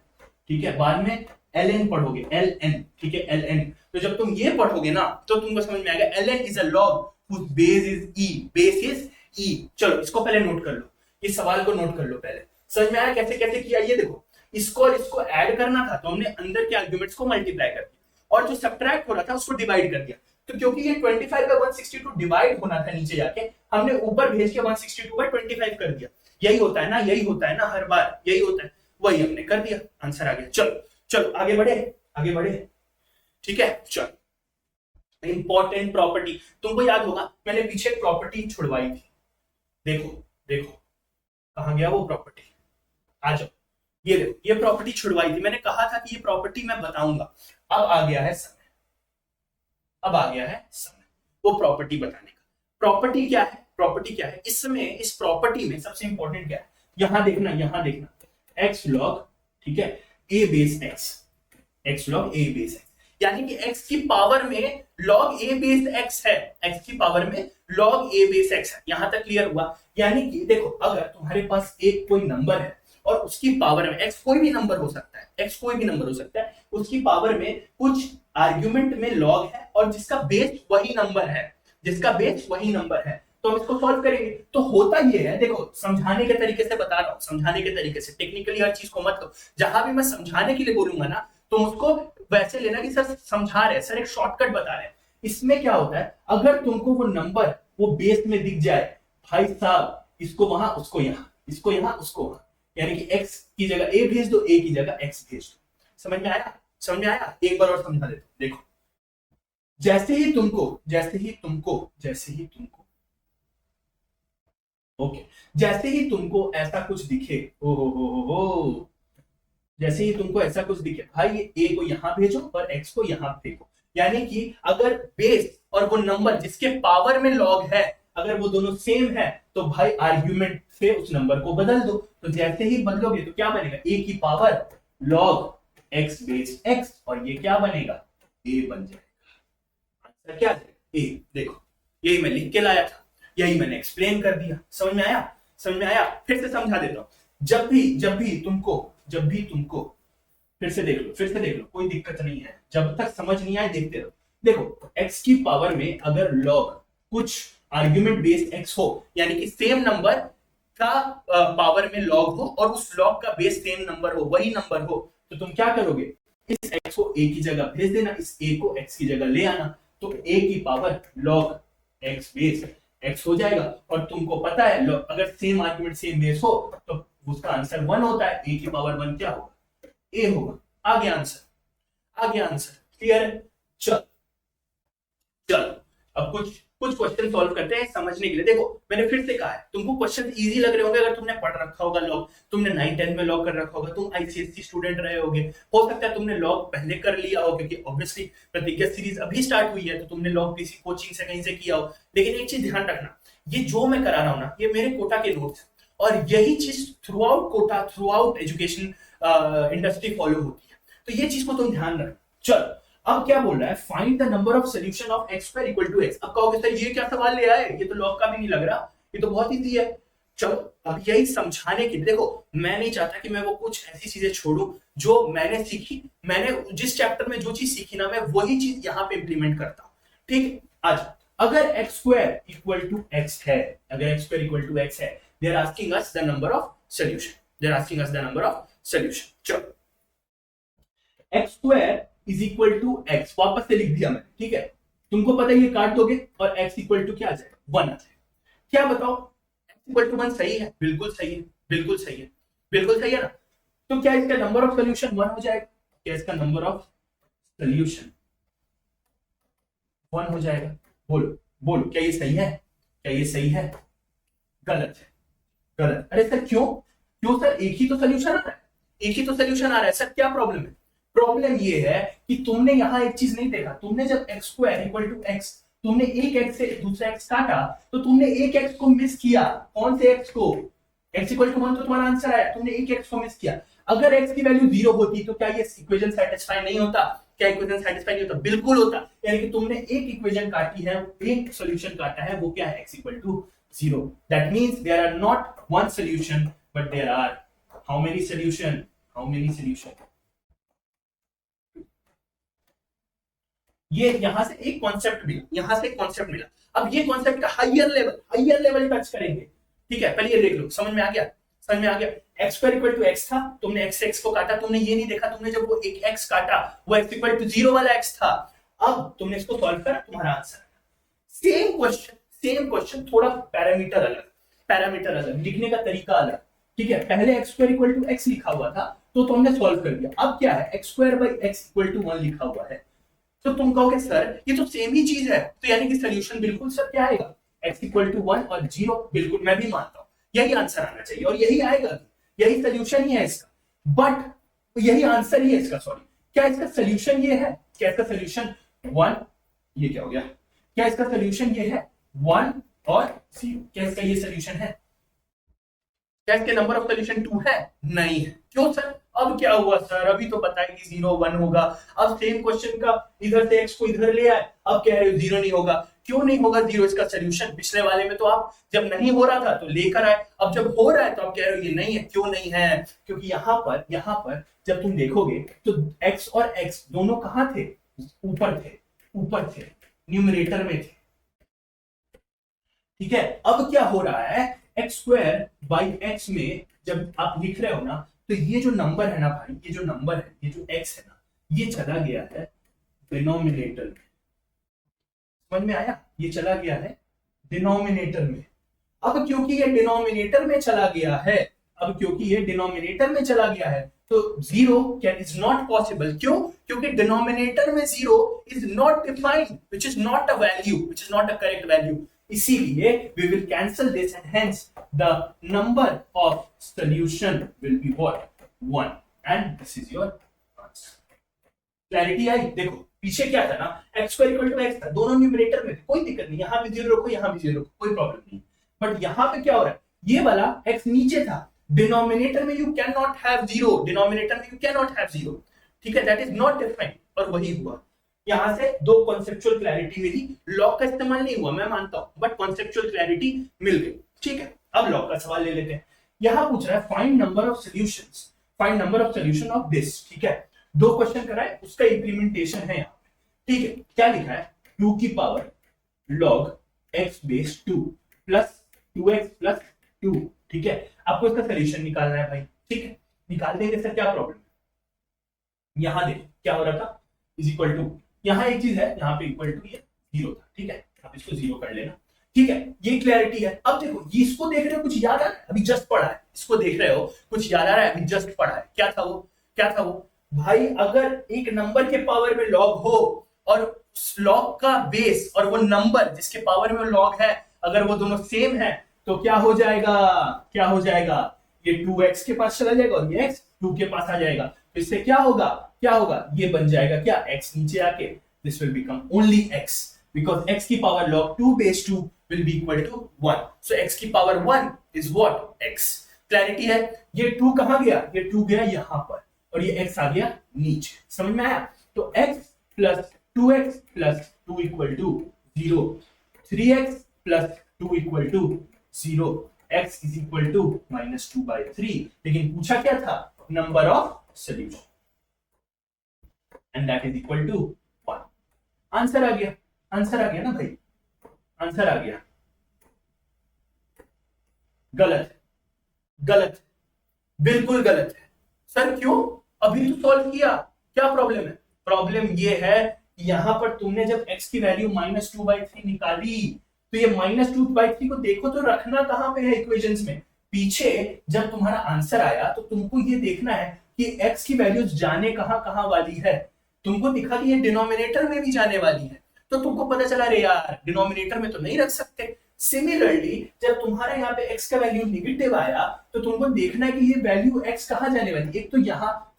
ठीक है, बाद में ln पढ़ोगे, ln, ठीक है, ln। तो जब तुम ये पढ़ोगे ना तो तुमको समझ में आएगा ln is a log whose base is e, base is e। चलो इसको पहले नोट कर लो, इस सवाल को नोट कर लो पहले। समझ में आया कैसे कैसे किया? ये देखो, इसको और इसको ऐड करना था तो हमने अंदर के आर्गुमेंट्स को मल्टीप्लाई कर दिया और जो सब्ट्रैक्ट हो रहा था उसको डिवाइड कर दिया। तो क्योंकि ये 25 बाय 162 डिवाइड होना था नीचे जाके, हमने ऊपर भेज के 162 बाय 25 कर दिया। यही होता है ना, यही होता है ना, हर बार यही होता है, वही हमने कर दिया, आंसर आ गया। चलो चलो आगे बढ़े, आगे बढ़े, ठीक है। चलो इंपॉर्टेंट प्रॉपर्टी, तुमको याद होगा मैंने पीछे प्रॉपर्टी छुड़वाई थी, देखो देखो कहां गया वो प्रॉपर्टी, आ जाओ। ये देखो, ये प्रॉपर्टी छुड़वाई थी, मैंने कहा था कि ये प्रॉपर्टी मैं बताऊंगा। अब आ गया है समय, अब आ गया है समय वो प्रॉपर्टी बताने का। प्रॉपर्टी क्या है? प्रॉपर्टी क्या है इसमें, इस प्रॉपर्टी में सबसे इंपॉर्टेंट क्या है, यहां देखना, यहां देखना, एक्स लॉग, ठीक है, ए बेस एक्स, एक्स लॉग ए बेस एक्स, यानी कि x की पावर में log a बेस x है, x की पावर में log a बेस x है। यहां तक क्लियर हुआ? यानी कि देखो, अगर तुम्हारे पास एक कोई नंबर है और उसकी पावर में x कोई भी नंबर हो सकता है, x कोई भी नंबर हो सकता है, उसकी पावर में कुछ आर्ग्यूमेंट में log है और जिसका बेस वही नंबर है, जिसका बेस वही नंबर है, तो हम इसको सॉल्व करेंगे। तो होता ये है, देखो समझाने के तरीके से बता रहा हूं, समझाने के तरीके से, टेक्निकली हर चीज को मत लो। जहां भी मैं समझाने के लिए बोलूंगा ना तुम उसको वैसे लेना कि सर समझा रहे हैं, सर एक शॉर्टकट बता रहे हैं। इसमें क्या होता है, अगर तुमको वो नंबर वो बेस में दिख जाए, भाई साहब इसको वहां उसको यहां, इसको यहां उसको वहां, यानी कि x की जगह a भेज दो, a की जगह x भेज दो। समझ में आया? समझ में आया? एक बार और समझा देता हूं, देखो जैसे ही तुमको ओके, जैसे ही तुमको ऐसा कुछ दिखे, ओ हो, जैसे ही तुमको ऐसा कुछ दिखे, भाई ये a को यहां भेजो और x को यहां फेंको, यानी कि अगर बेस और वो नंबर जिसके पावर में लॉग है, अगर वो दोनों सेम है तो भाई आर्ग्यूमेंट से उस नंबर को बदल दो। तो जैसे ही बदलोगे तो क्या बनेगा, a की power log x base x, और ये क्या बनेगा, a बन जाएगा। आंसर क्या है, a। देखो यही मैं लिख के लाया था, यही मैंने एक्सप्लेन कर दिया। समझ में आया? समझ में आया? फिर से समझा देता हूं। जब भी तुमको फिर से देख लो, कोई दिक्कत नहीं है, जब तक समझ नहीं आए देखते रहो। देखो x की पावर में अगर log कुछ आर्ग्यूमेंट बेस्ड x हो, यानी कि सेम नंबर का पावर में log हो और उस log का बेस सेम नंबर हो, वही नंबर हो, तो तुम क्या करोगे, इस x को a की जगह भेज देना, इस a को x की जगह ले आना, तो a की power log x base x हो जाएगा। और तुमको पता है अगर सेम आर्ग्यूमेंट सेम बेस हो तो उसका आंसर 1 होता है, a की पावर 1 क्या होगा, a होगा। आ गया आंसर, क्लियर है? चल अब कुछ क्वेश्चन सॉल्व करते हैं समझने के लिए। देखो मैंने फिर से कहा है, तुमको क्वेश्चन इजी लग रहे होंगे अगर तुमने पढ़ रखा होगा लॉग, तुमने 9 10 में लॉग कर रखा होगा, तुम आईसीएससी स्टूडेंट रहे होगे, हो सकता है तुमने लॉग पहले कर लिया हो, क्योंकि ऑब्वियसली प्रतिज्ञा सीरीज अभी स्टार्ट हुई है तो तुमने लॉग किसी कोचिंग से कहीं से किया हो। लेकिन एक चीज ध्यान रखना, ये जो मैं करा रहा हूं ना, ये मेरे कोटा के नोट्स, और यही चीज throughout Kota, throughout education industry follow होती है, तो ये चीज को तुम ध्यान रखना। चलो अब क्या बोल रहा है, find the number of solution of x square equal to x। अब कहोगे सर ये क्या सवाल ले आए, ये तो लॉग का भी नहीं लग रहा, ये तो बहुत इजी है। चलो अब यही समझाने के लिए, देखो मैं नहीं चाहता कि मैं वो कुछ ऐसी चीजें छोड़ू जो मैंने सीखी, मैंने जिस चैप्टर में जो चीज सीखी ना, मैं वही चीज यहाँ पे इंप्लीमेंट करता हूँ। ठीक, आज अगर x square equal to x है, अगर x square equal to x है, they are asking us the number of solution, they are asking us the number of solution. चलो x square is equal to x, वापस से लिख दिया मैंने, ठीक है। तुमको पता है ये काट दोगे और x इक्वल टू क्या आ जाएगा, 1 आ जाएगा। क्या बताओ, x इक्वल टू 1 सही है? बिल्कुल सही है, बिल्कुल सही है, बिल्कुल सही है ना। तो क्या इसका नंबर ऑफ सॉल्यूशन 1 हो जाएगा, क्या इसका नंबर ऑफ सॉल्यूशन 1 हो जाएगा? बोलो बोलो, क्या ये सही है, क्या ये सही है? गलत है, गलत। अरे सर क्यों, क्यों सर, एक ही तो सॉल्यूशन आ रहा है, एक ही तो सॉल्यूशन आ रहा है, सर क्या प्रॉब्लम है? प्रॉब्लम ये है कि तुमने यहां एक चीज नहीं देखा, तुमने जब x square equal to x, तुमने एक x से दूसरा x काटा तो तुमने एक x को मिस किया। कौन से x को? x इक्वल टू 1 तो तुम्हारा आंसर आया, तुमने एक x को मिस किया। अगर x की वैल्यू 0 होती तो क्या ये इक्वेशन सेटिस्फाई नहीं होता? क्या इक्वेशन सेटिस्फाई नहीं होता? बिल्कुल होता। यानी कि तुमने एक इक्वेशन काटी है, एक सॉल्यूशन काटा है, वो क्या है, x equal to 0। That means there are not one solution but there are how many solution, how many solution? ये यहां से एक कॉन्सेप्ट मिला, यहां से एक कॉन्सेप्ट मिला। अब ये कॉन्सेप्ट हाइयर लेवल टच करेंगे। ठीक है, पहले ये देख लो, समझ में आ गया, समझ में आ गया। X square equal to x था, तुमने एक्स एक्स को काटा, तुमने ये नहीं देखा, तुमने जब वो एक एक्स काटा वो एक्स इक्वल टू 0 वाला एक्स था। अब तुमने इसको सॉल्व करा, तुम्हारा आंसर सेम क्वेश्चन, थोड़ा पैरामीटर अलग, लिखने का तरीका अलग। ठीक है, पहले x square equal to x लिखा हुआ था तो तुमने सॉल्व कर दिया। अब क्या है, x square by x equal to 1 लिखा हुआ है, तो तुम कहोगे सर ये तो सेम ही चीज है, तो यानी कि सोल्यूशन बिल्कुल सर क्या आएगा, x इक्वल टू 1 और 0। बिल्कुल मैं भी मानता हूं यही आंसर आना चाहिए और यही आएगा, यही सोल्यूशन ही है इसका, बट यही आंसर ही है इसका, सॉरी। क्या इसका सोल्यूशन ये है, क्या इसका सोल्यूशन 1, ये क्या हो गया, क्या इसका सोल्यूशन ये है 1 और 0, क्या इसका ये सोल्यूशन है, क्या इसके नंबर ऑफ सोल्यूशन 2 है, नहीं है। क्यों सर, अब क्या हुआ सर, अभी तो बताया कि 0 1 होगा। अब सेम क्वेश्चन का इधर से x को इधर ले आए, अब कह रहे हो 0 नहीं होगा। क्यों नहीं होगा 0, इसका सोल्यूशन पिछले वाले में तो आप जब नहीं हो रहा था तो लेकर आए, अब जब हो रहा है तो आप कह रहे हो ये नहीं है। क्यों नहीं है, क्योंकि यहां पर जब तुम देखोगे तो x और x दोनों कहां थे, ऊपर थे, न्यूमरेटर में थे। ठीक है, अब क्या हो रहा है, एक्स स्क्वायर बाई एक्स में जब आप लिख रहे हो ना, तो ये जो नंबर है ना भाई, ये जो नंबर है, ये जो एक्स है ना, ये चला गया है डिनोमिनेटर में। समझ में आया, ये चला गया है डिनोमिनेटर में। अब क्योंकि ये डिनोमिनेटर में चला गया है, अब क्योंकि ये डिनोमिनेटर में चला गया है तो 0 कैन इज नॉट पॉसिबल। क्यों, क्योंकि डिनोमिनेटर में 0 is not defined, which is not a value, which is not a correct value. इसीलिए we will cancel this and hence the number of solution will be what, 1, and this is your answer. Clarity आई, देखो पीछे क्या था ना, x square equal to x था, दोनों numerator में थे, कोई दिक्कत नहीं, यहां भी 0 रखो, यहां भी 0 रखो, कोई प्रॉब्लम नहीं। बट यहां पे क्या हो रहा है, ये वाला x नीचे था, डिनोमिनेटर में you can not have 0, denominator में यू कैन नॉट हैव 0। ठीक है, दैट इज नॉट डिफाइंड, और वही हुआ। यहां से दो कॉन्सेप्चुअल क्लैरिटी मिली, लॉ का इस्तेमाल नहीं हुआ मैं मानता हूं, बट कॉन्सेप्चुअल क्लैरिटी मिल गई। ठीक है, अब लॉ का सवाल ले लेते हैं। यहां पूछ रहा है find number of solutions, find number of solution of this. ठीक है, दो क्वेश्चन कराए, उसका इंप्लीमेंटेशन है यहां पे। ठीक है, क्या लिखा है, 2 की power log x base 2 plus 2x plus 2। ठीक है, आपको इसका सॉल्यूशन निकालना है भाई। ठीक है, निकाल देंगे सर, क्या प्रॉब्लम है। यहां देखो क्या हो रहा था, इज इक्वल टू, यहां एक चीज है, यहां पे इक्वल टू ये 0 था। ठीक है, आप इसको 0 कर लेना। ठीक है, ये क्लैरिटी है। अब देखो ये, इसको देख रहे हो, कुछ याद आ रहा है, अभी जस्ट पढ़ा है, इसको देख रहे हो, कुछ याद आ रहा है, अभी जस्ट पढ़ा है। क्या था वो, क्या था वो भाई, अगर एक नंबर के पावर में लॉग हो और लॉग का बेस और वो नंबर जिसके पावर में लॉग है, अगर वो दोनों सेम है तो क्या हो जाएगा, क्या हो जाएगा, ये 2x के पास चला जाएगा और ये x 2 के पास आ जाएगा। तो इससे क्या होगा, क्या होगा, ये बन जाएगा क्या, x नीचे आके this will become only x, because x की power log 2 base 2 will be equal to 1, so x की power 1 is what, x। Clarity है, ये 2 कहां गया, ये 2 गया यहां पर और ये x आ गया नीचे। समझ में आया, तो x plus 2x plus 2 equal to 0, 3x plus 2 equal to 0, x is equal to -2/3। लेकिन पूछा क्या था, number of solution, and that is equal to 1। Answer आ गया, आंसर आ गया ना भाई, आंसर आ गया। गलत, गलत, बिल्कुल गलत है सर। क्यों, अभी तो सॉल्व किया, क्या प्रॉब्लम है, प्रॉब्लम ये है यहां पर तुमने जब x की वैल्यू -2/3 निकाली तो ये -2/3 को देखो तो रखना कहां पे है इक्वेशंस में, पीछे जब तुम्हारा आंसर आया तो तुमको ये देखना है कि x की वैल्यूज जाने कहां कहां वाली है। तुमको दिखा कि ये डिनोमिनेटर में भी जाने वाली है, तो तुमको पता चला रे यार डिनोमिनेटर में तो नहीं रख सकते। सिमिलरली जब तुम्हारे यहाँ पे x का वैल्यू नेगेटिव आया तो तुमको देखना है कि ये वैल्यू x कहां जाने वाली है। एक तो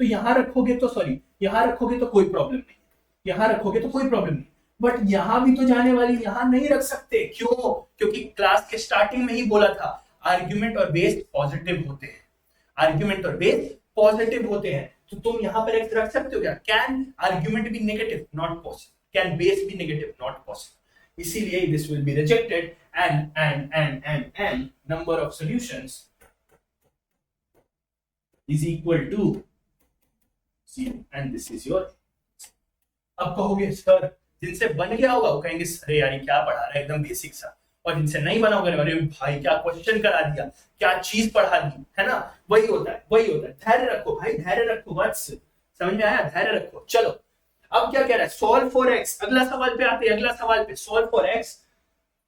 यहां रखोगे तो सॉरी, यहां रखोगे तो कोई प्रॉब्लम नहीं, यहां रखोगे तो कोई प्रॉब्लम नहीं, बट यहां भी तो जाने वाली, यहां नहीं रख सकते। क्यों, क्योंकि क्लास के स्टार्टिंग में ही बोला था आर्ग्यूमेंट और बेस पॉजिटिव होते हैं, आर्ग्यूमेंट और बेस पॉजिटिव होते हैं। तो तुम यहां पर x रख सकते हो क्या, can argument be negative, not possible, can base be negative, not possible. इसीलिए this will be rejected and number of solutions is equal to 0 and this is your। अब कहोगे सर जिनसे बन गया होगा वो कहेंगे अरे यार ये क्या पढ़ा रहा है, एकदम बेसिक सा। और जिनसे नहीं बना होगा अरे भाई क्या क्वेश्चन करा दिया, क्या चीज पढ़ा दी, है ना। वही होता है, वही होता है। धैर्य रखो भाई, धैर्य रखो, बस समझ में आया, धैर्य रखो। चलो अब क्या कह रहा है, सॉल्व फॉर एक्स। अगला सवाल पे आते हैं, अगला सवाल पे सॉल्व फॉर एक्स।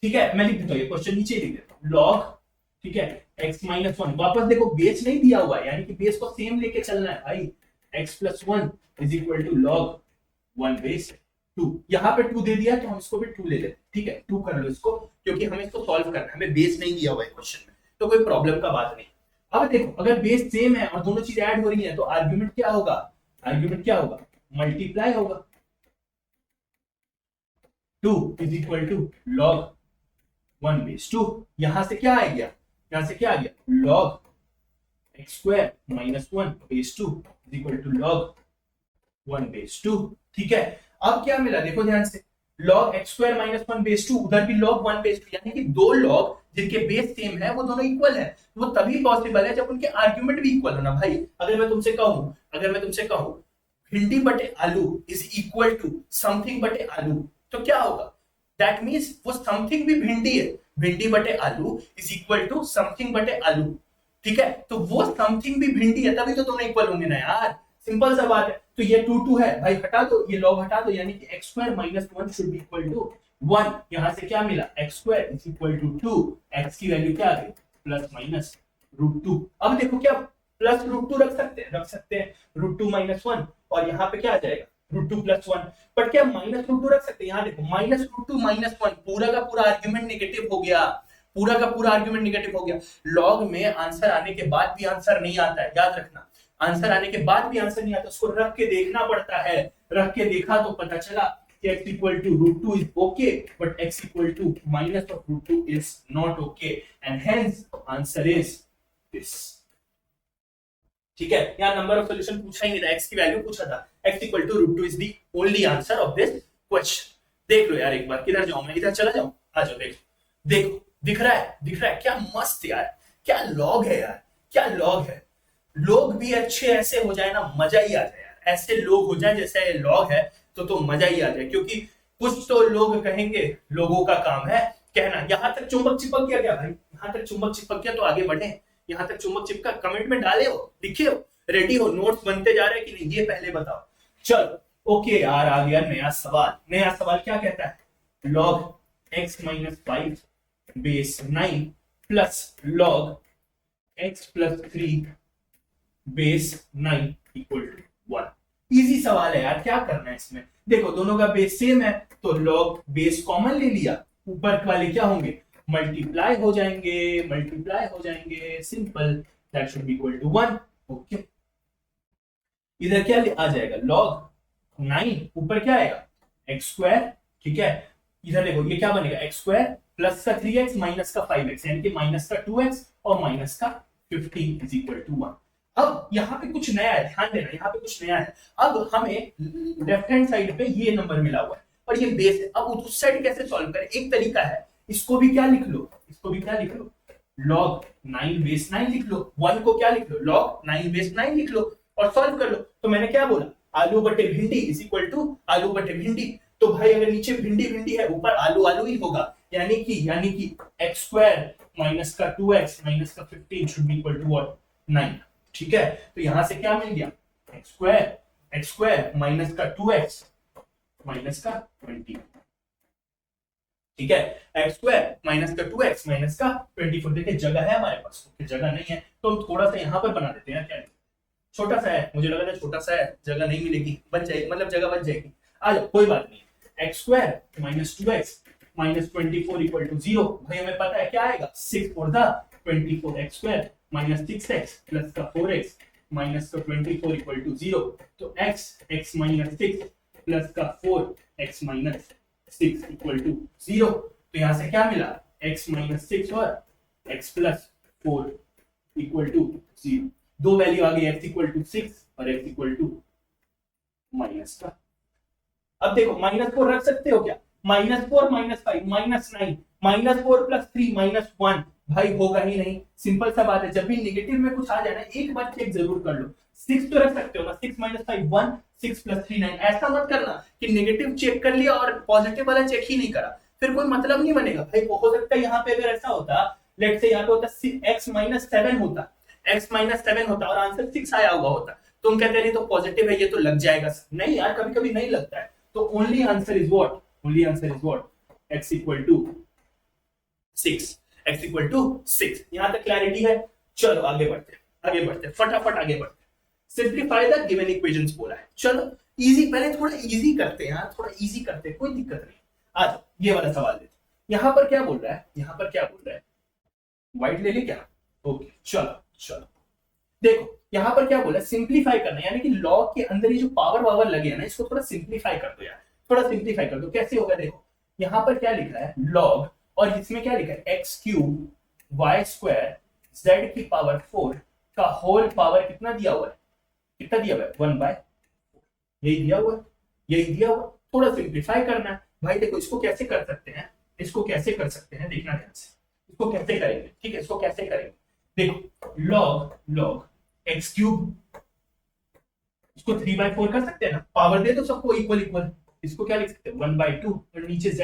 ठीक है, मैं लिख देता हूँ ये क्वेश्चन नीचे लिख देता हूँ, लॉग, ठीक है, x माइनस वन। वापस देखो बेस नहीं दिया हुआ है, यानी कि बेस को सेम लेके चलना है भाई। x plus one is equal to log one base two. यहाँ पे 2 दे दिया तो हम इसको भी 2 ले लेते, ठीक है, 2 कर लो इसको, क्योंकि हमें इसको सॉल्व करना है, हमें बेस नहीं दिया हुआ है क्वेश्चन में, तो कोई प्रॉब्लम का बात नहीं। अब देखो अगर बेस सेम है और दोनों चीज ऐड हो रही है तो आर्ग्यूमेंट क्या होगा, आर्ग्यूमेंट क्या होगा, मल्टीप्लाई होगा। 2 is equal to log one base two. यहां से क्या आ गया, यहां से क्या आ गया, log x square minus one base two is equal to log one base two. ठीक है, अब क्या मिला देखो ध्यान से, log x square minus one base two, उधर भी लॉग वन बेस टू, यानी कि दो लॉग जिनके बेस सेम है वो दोनों इक्वल है। वो तभी पॉसिबल है जब उनके आर्ग्यूमेंट भी इक्वल हो ना भाई। अगर मैं तुमसे कहूं भिंडी बटे आलू इज इक्वल टू समथिंग बटे आलू, तो क्या होगा, दैट मींस वो समथिंग भी भिंडी है। भिंडी बटे आलू इज इक्वल टू समथिंग बटे आलू, ठीक है, तो वो समथिंग भी भिंडी है, तभी तो दोनों इक्वल होंगे ना यार, सिंपल सा बात है। तो ये 2 2 है भाई, हटा दो ये लॉग हटा दो, यानी कि x square minus 1 should be equal to 1। यहां से क्या मिला, x square is equal to 2, x की वैल्यू क्या आ गई, प्लस माइनस रूट 2। अब देखो क्या प्लस रूट 2 रख सकते हैं रूट 2 माइनस 1, और यहाँ पे क्या आ जाएगा रूट 2 प्लस 1। बट क्या माइनस रूट 2 रख सकते हैं, यहाँ देखो माइनस रूट 2 माइनस 1, पूरा का पूरा आर्ग्यूमेंट नेगेटिव हो गया, पूरा का पूरा आर्ग्यूमेंट नेगेटिव हो गया। लॉग में आंसर आने के बाद भी आंसर नहीं आता है, याद रखना, आंसर आने के बाद भी आंसर नहीं आता, उसको रख के देखना पड़ता है। रख के देखा तो पता चला कि x equal to root 2 is okay, but x equal to minus of root 2 is not okay, and hence answer is this. ठीक है, यहाँ नंबर ऑफ सॉल्यूशन पूछा ही नहीं था, x की वैल्यू पूछा था, x equal to root 2 is the only answer of this question. देख लो यार एक बार, किधर जाऊं मैं, इधर चला जाऊं, आ जाओ, देखो देखो दिख रहा है, क्या मस्त यार, क्या लॉग है यार, क्या लॉग है। लोग भी अच्छे ऐसे हो जाए ना, मजा ही आ जाए यार, ऐसे लोग हो जाए जैसे लॉग है तो मजा ही आ जाए। क्योंकि कुछ तो लोग कहेंगे लोगों का काम है कहना, यहां तक चुंबक चिपक गया क्या भाई, यहां तक चुंबक चिपक गया तो आगे बढ़े। यहां तक चुंबक चिपका, कमेंट में डाले हो, लिखे हो, रेडी हो, नोट्स बनते जा रहे हैं कि नहीं, ये पहले बताओ। चलो ओके यार, आ गया नया सवाल। नया सवाल क्या कहता है, log x minus 5 base 9 plus log x plus 3 base 9 equal to 1। Easy सवाल है यार, क्या करना है इसमें, देखो दोनों का बेस सेम है तो लॉग बेस कॉमन ले लिया, ऊपर वाले क्या होंगे, मल्टीप्लाई हो जाएंगे, simple, that should be equal to 1। Okay, इधर क्या आ जाएगा, लॉग 9 ऊपर क्या आएगा एक्स स्क्वायर, ठीक है, इधर देखो ये क्या बनेगा, एक्स स्क्वायर प्लस का 3x माइनस का 5x, यानी कि माइनस का 2x और माइनस का 15 इज इक्वल टू 1। अब यहाँ पे कुछ नया है, ध्यान देना, यहाँ पे कुछ नया है। अब हमें लेफ्ट हैंड साइड पे ये नंबर मिला हुआ है और ये बेस है। अब उस साइड कैसे सॉल्व करें, एक तरीका है, इसको भी क्या लिख लो, लॉग 9 बेस 9 लिख लो, 1 को क्या लिख लो, लॉग 9 बेस 9 लिख लो और सॉल्व कर लो। तो मैंने क्या बोला, आलू बटे भिंडी इज इक्वल टू आलू बटे भिंडी। तो भाई अगर नीचे भिंडी भिंडी है, ऊपर आलू आलू ही होगा, यानी कि एक्स स्क्वायर माइनस का 2x माइनस का 15 should be equal to what, 9। ठीक है, तो यहां से क्या मिल गया, एक्स स्क्वायर माइनस का 2x माइनस का 20। ठीक है, एक्स स्क्वायर माइनस का 2x माइनस का 24। देखिए जगह है हमारे पास, जगह नहीं है तो हम थोड़ा सा यहाँ पर बना देते हैं, क्या छोटा सा है, मुझे लगा था छोटा सा है, जगह नहीं मिलेगी, बच जाएगी, मतलब जगह बच जाएगी। आ जाओ, कोई बात नहीं, x square minus 2x minus 24 equal to 0। भाई हमें पता है क्या आएगा, 6 four the 24, x square minus 6x plus का 4x माइनस का 24 इक्वल टू 0। तो x माइनस 6 प्लस का 4x माइनस 6 इक्वल टू 0। तो यहां से क्या मिला, x माइनस 6 और x प्लस 4 इक्वल टू 0। दो वैल्यू आ गई, x इक्वल टू 6 और x इक्वल टू माइनस का। अब देखो -4 रख सकते हो क्या, -4 -5 -9, -4 प्लस 3 -1 भाई होगा ही नहीं, सिंपल सा बात है। जब भी नेगेटिव में कुछ आ जाए ना, एक बार चेक जरूर कर लो। 6 तो रख सकते हो ना, 6 - 5 1, 6 + 3 9। ऐसा मत करना कि नेगेटिव चेक कर लिया और पॉजिटिव वाला चेक ही नहीं करा, फिर कोई मतलब नहीं बनेगा भाई। हो सकता है यहाँ पे अगर ऐसा होता, लेट्स से यहाँ पे होता x - 7 होता, x - 7 होता और आंसर 6 आया हुआ होता, तुम कहते नहीं तो पॉजिटिव है ये तो लग जाएगा। नहीं यार, कभी कभी नहीं लगता है। तो only answer is what, only answer is what, x = 6, x = 6। यहां तक क्लैरिटी है? चलो आगे बढ़ते, आगे बढ़ते, फटाफट आगे बढ़ते। सिंप्लीफाई द गिवन इक्वेशंस बोला है। चलो इजी, पहले थोड़ा इजी करते हैं यार, थोड़ा इजी करते हैं, कोई दिक्कत नहीं। आ जाओ ये वाला सवाल लेते। यहां पर क्या बोल रहा है, यहां पर क्या बोल रहा है, व्हाइट ले ले क्या? ओके चलो चलो, देखो यहां पर क्या बोला, सिंप्लीफाई करना, यानी कि लॉग के अंदर ये जो पावर वावर लगे है ना, इसको थोड़ा सिंप्लीफाई कर दो यार, थोड़ा सिंप्लीफाई कर दो। कैसे होगा देखो, यहां पर क्या लिख रहा है लॉग, और इसमें क्या लिखा है x³ y² z⁴ का होल पावर कितना दिया हुआ है, कितना दिया हुआ है 1/4, यही दिया हुआ है, यही दिया हुआ। थोड़ा सिंप्लीफाई करना है भाई। देखो इसको कैसे कर सकते हैं, इसको कैसे कर सकते हैं, देखना ध्यान से, इसको कैसे करेंगे, ठीक है, इसको कैसे करेंगे। देखो लॉग x³, इसको 3/4 कर सकते हैं ना, पावर दे दो सबको इक्वल इक्वल। इसको क्या लिख सकते हैं 1/2, और नीचे z⁴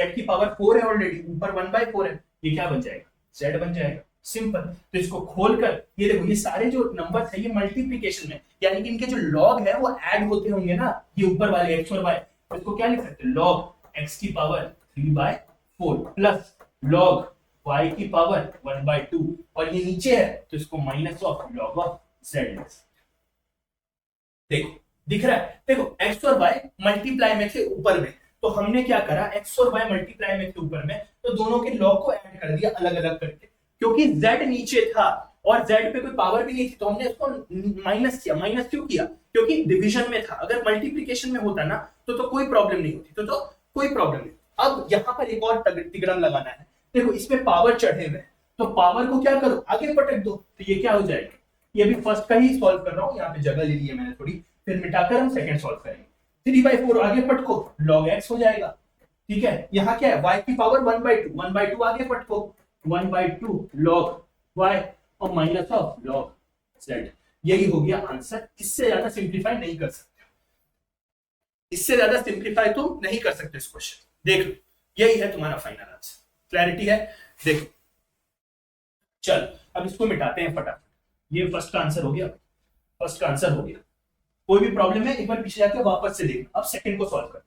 है ऑलरेडी, ऊपर 1/4 है, ये क्या बन जाएगा, z बन जाएगा। सिंपल। तो इसको खोलकर ये देखो, ये सारे जो नंबर है ये मल्टीप्लिकेशन में, यानी कि इनके जो लॉग है वो ऐड होते होंगे ना, ये ऊपर वाले x और y। तो इसको क्या लिख सकते हैं log x⁴ plus log y⁴ 1/2, और ये नीचे है तो इसको -log z। देखो दिख रहा है, देखो x और y मल्टीप्लाई में थे ऊपर में, तो हमने क्या करा, x और y मल्टीप्लाई में थे ऊपर में, तो दोनों के लॉग को ऐड कर दिया अलग अलग करके, क्योंकि z नीचे था और z पे कोई पावर भी नहीं थी, तो हमने इसको माइनस किया। माइनस क्यों किया, क्योंकि डिवीजन में था। अगर मल्टीप्लिकेशन में होता ना तो कोई प्रॉब्लम नहीं होती, तो कोई प्रॉब्लम नहीं। अब यहां पर एक और तिगड़म लगाना है। देखो इसमें पावर चढ़े हुए, तो पावर को क्या करो, आगे पटक दो, तो ये क्या हो जाएगा, ये भी फर्स्ट का ही सॉल्व कर रहा हूं, यहाँ पे जगह ले ली है मैंने थोड़ी, फिर मिटाकर हम सेकंड सॉल्व करेंगे। 3/4 आगे पटको, log x हो जाएगा, ठीक है। यहाँ क्या है, y⁴ 1/2, 1/2 आगे पटको, 1/2 log y और -log z। यही हो गया आंसर। इससे ज्यादा सिंप्लीफाई नहीं कर सकते, इससे ज्यादा सिंप्लीफाई तुम नहीं कर सकते इस क्वेश्चन। देख लो, यही है तुम्हारा फाइनल आंसर। क्लैरिटी है? देखो चल अब इसको मिटाते हैं फटाफट। ये फर्स्ट का आंसर हो गया, फर्स्ट का आंसर हो गया। कोई भी प्रॉब्लम है एक बार पीछे जाके वापस से देखना। अब सेकंड को सॉल्व कर।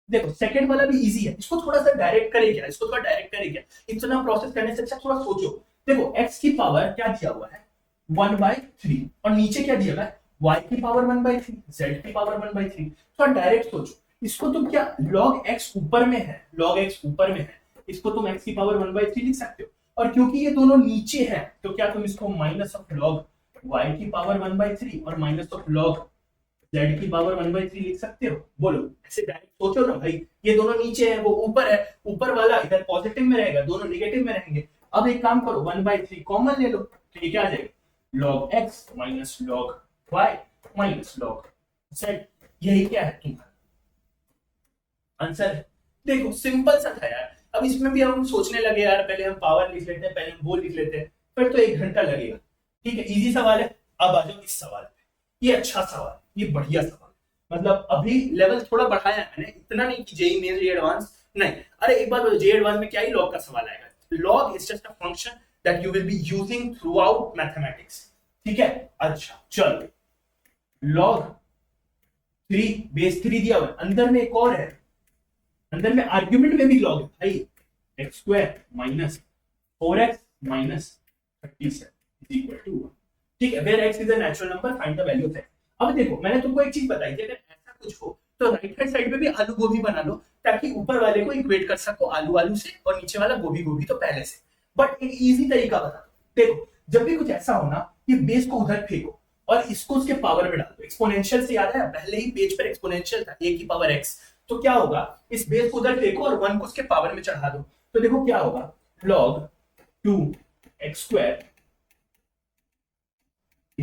देखो सेकंड वाला भी इजी है, इसको थोड़ा सा डायरेक्ट करे क्या, इसको थोड़ा डायरेक्ट करे क्या, इतना प्रोसेस करने से अच्छा थोड़ा सोचो। देखो x की पावर क्या दिया हुआ है 1/3, और नीचे क्या दिया हुआ है y⁴ 1/3, z⁴ 1/3। थोड़ा डायरेक्ट सोचो, इसको तुम क्या log x ऊपर में है, log x ऊपर में है, इसको तुम x⁴ 1/3 लिख सकते हो। और क्योंकि ये दोनों नीचे हैं तो क्या तुम इसको -log y⁴ 1/3 और -log z⁴ 1/3 लिख सकते हो। बोलो ऐसे डायरेक्ट सोचो ना भाई, ये दोनों नीचे है, वो ऊपर है, ऊपर वाला इधर पॉजिटिव में रहेगा, दोनों नेगेटिव में रहेंगे। अब एक काम करो 1/3 कॉमन ले लो, तो ये क्या आ जाएगा log x -log y -log z। यही क्या है तुम्हारा आंसर है। देखो सिंपल सा था यार। अब इसमें भी हम सोचने लगे यार, पहले हम पावर लिख लेते हैं, पहले हम वो लिख लेते हैं, फिर तो 1 घंटा लगेगा। ठीक है, इजी सवाल है। अब आ जाओ इस सवाल पे। ये अच्छा सवाल, ये बढ़िया सवाल, मतलब अभी लेवल थोड़ा बढ़ाया है मैंने, इतना नहीं कि जेई मेंस जेई एडवांस नहीं। अरे एक बात बताओ, जेई एडवांस में क्या ही लॉग का सवाल आएगा। Log is just a function that you will be using through out mathematics. ठीक है, अच्छा चलो, लॉग 3 बेस 3 दिया हुआ है, अंदर में एक और है, अंदर में आर्ग्यूमेंट में भी लॉग है भाई, x² - 4x - 37 = 1। ठीक है, where x is a natural number, find the value of x। अब देखो मैंने तुमको एक चीज बताई थी, अगर ऐसा कुछ हो तो राइट हैंड साइड पे भी आलू गोभी बना लो, ताकि ऊपर वाले को इक्वेट कर सको आलू आलू से, और नीचे वाला गोभी गोभी तो पहले से। बट एक इजी तरीका बता दो। देखो जब भी कुछ ऐसा हो ना, ये बेस को उधर फेंको और इसको उसके पावर में डाल दो। एक्सपोनेंशियल से याद है, पहले ही पेज पर एक्सपोनेंशियल था, a की पावर x। तो क्या होगा, इस बेस को उधर फेंको और 1 को उसके पावर में चढ़ा दो, तो देखो क्या होगा, log 2x² =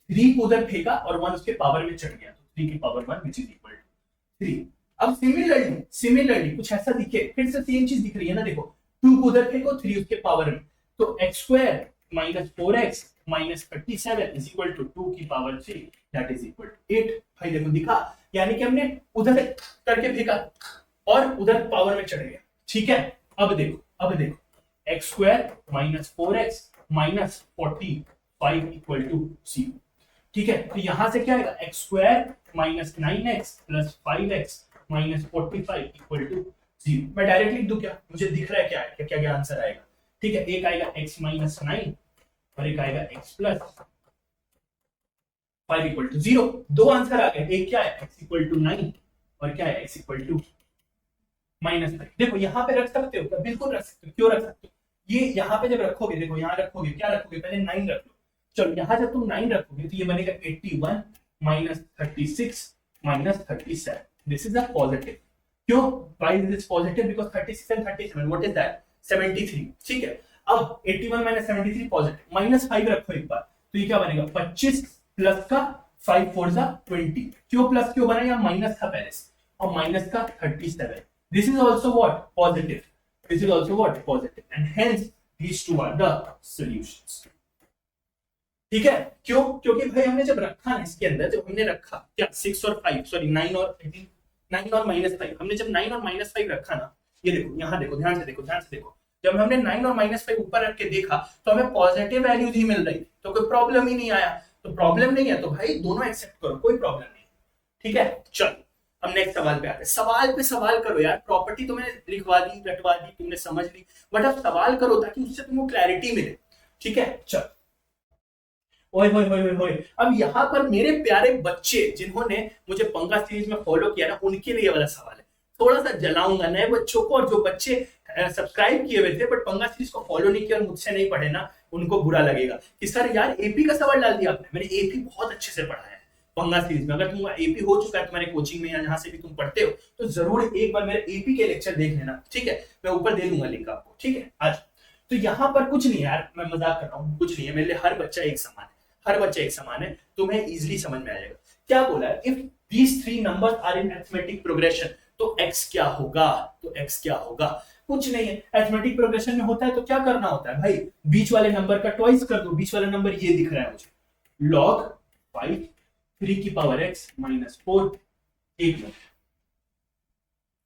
3 को उधर फेंका और 1 उसके पावर में चढ़ गया, तो 3 की power 1 which is equal to 3। अब सिमिलरली कुछ ऐसा दिखे, फिर से सेम चीज दिख रही है ना, देखो 2 को उधर फेंको, 3 उसके पावर में, तो x square minus 4x minus 37 is equal to 2 की power 3 that is equal to 8। भाई देखो दिखा, यानी कि हमने उधर करके फेंका और उधर पावर में चढ़ गया। ठीक है, अब देखो x square minus 4x minus 45 equal to 0। ठीक है, तो यहां से क्या आएगा, x square minus 9x plus 5x minus 45 equal to 0। मैं डायरेक्ट लिख दूं क्या, मुझे दिख रहा है क्या है, क्या आंसर आएगा। ठीक है, एक आएगा x माइनस 9 और एक आएगा x प्लस 5 इक्वल टू 0। दो आंसर आ गए, एक क्या है x इक्वल टू 9 और क्या है x इक्वल टू माइनस 5। देखो यहाँ पे रख सकते हो क्या, बिल्कुल रख सकते हो। क्यों रख सकते हो, ये यहाँ पे जब रखोगे, देखो यहाँ रखोगे, क्या रखोगे, पहले 9 रख लो। चलो यहाँ जब तुम 9 रखोगे तो ये बनेगा 81 minus 36 minus 37। This is a positive. क्यों, why is this positive? Because 36 and 37 what is that, 73। ठीक है, अब 81 माइनस 73 पॉजिटिव, माइनस 5 रखो एक बार, तो ये क्या बनेगा 25 प्लस का 5 4 जा 20। क्यों प्लस क्यों बना, यहाँ माइनस था पहले से, और माइनस का 37। This is also what, positive. This is also what, positive, and hence these two are the solutions। ठीक है, क्यों, क्योंकि भाई हमने जब रखा ना इसके अंदर, जब हमने रखा क्या 6 और 5 सॉरी 9 और माइनस 5, हमने जब 9 और माइनस 5 रखा ना, ये देखो यहाँ देखो, ध्यान से देखो, जब हमने 9 और माइनस 5 ऊपर रख के देखा तो हमें पॉजिटिव वैल्यूज ही मिल रही थी, तो कोई प्रॉब्लम ही नहीं आया। तो प्रॉब्लम नहीं है तो भाई दोनों एक्सेप्ट करो, कोई प्रॉब्लम नहीं। ठीक है, चलो हम नेक्स्ट सवाल पे आते हैं। सवाल पे सवाल करो यार, प्रॉपर्टी तो मैंने लिखवा दी, रटवा दी, तुमने समझ ली, बट अब सवाल करो ताकि उससे तुमको क्लैरिटी मिले। ठीक है, चलो ओए होए होए होए, अब यहाँ पर मेरे प्यारे बच्चे जिन्होंने मुझे पंगा सीरीज में फॉलो किया ना, उनके लिए वाला सवाल है। थोड़ा सा जलाऊंगा नए बच्चों को, और जो बच्चे सब्सक्राइब किए हुए थे बट पंगा सीरीज को फॉलो नहीं किया और मुझसे नहीं पढ़े ना, उनको बुरा लगेगा कि सर यार एपी का सवाल डाल दिया आपने। मैंने एपी बहुत अच्छे से पढ़ा है पंगा सीरीज में। अगर तुम एपी हो चुका है तुम्हारे कोचिंग में या जहां से भी तुम पढ़ते हो, तो जरूर एक बार मेरे एपी के लेक्चर देख लेना। ठीक है, मैं ऊपर दे दूंगा लिंक आपको। ठीक है, आज तो यहाँ पर कुछ नहीं यार, मैं मजाक कर रहा हूँ, कुछ नहीं है, मेरे लिए हर बच्चा एक समान है, हर बच्चा एक समान है, तुम्हें इजीली समझ में आ जाएगा। क्या बोला है, if these three numbers are in arithmetic progression, तो x क्या होगा, तो x क्या होगा, कुछ नहीं है। अरिथमेटिक प्रोग्रेशन में होता है तो क्या करना होता है भाई, बीच वाले नंबर का ट्वाइस कर दो। बीच वाला नंबर ये दिख रहा है मुझे, log 5 3 की पावर x माइनस 4। एक मिनट,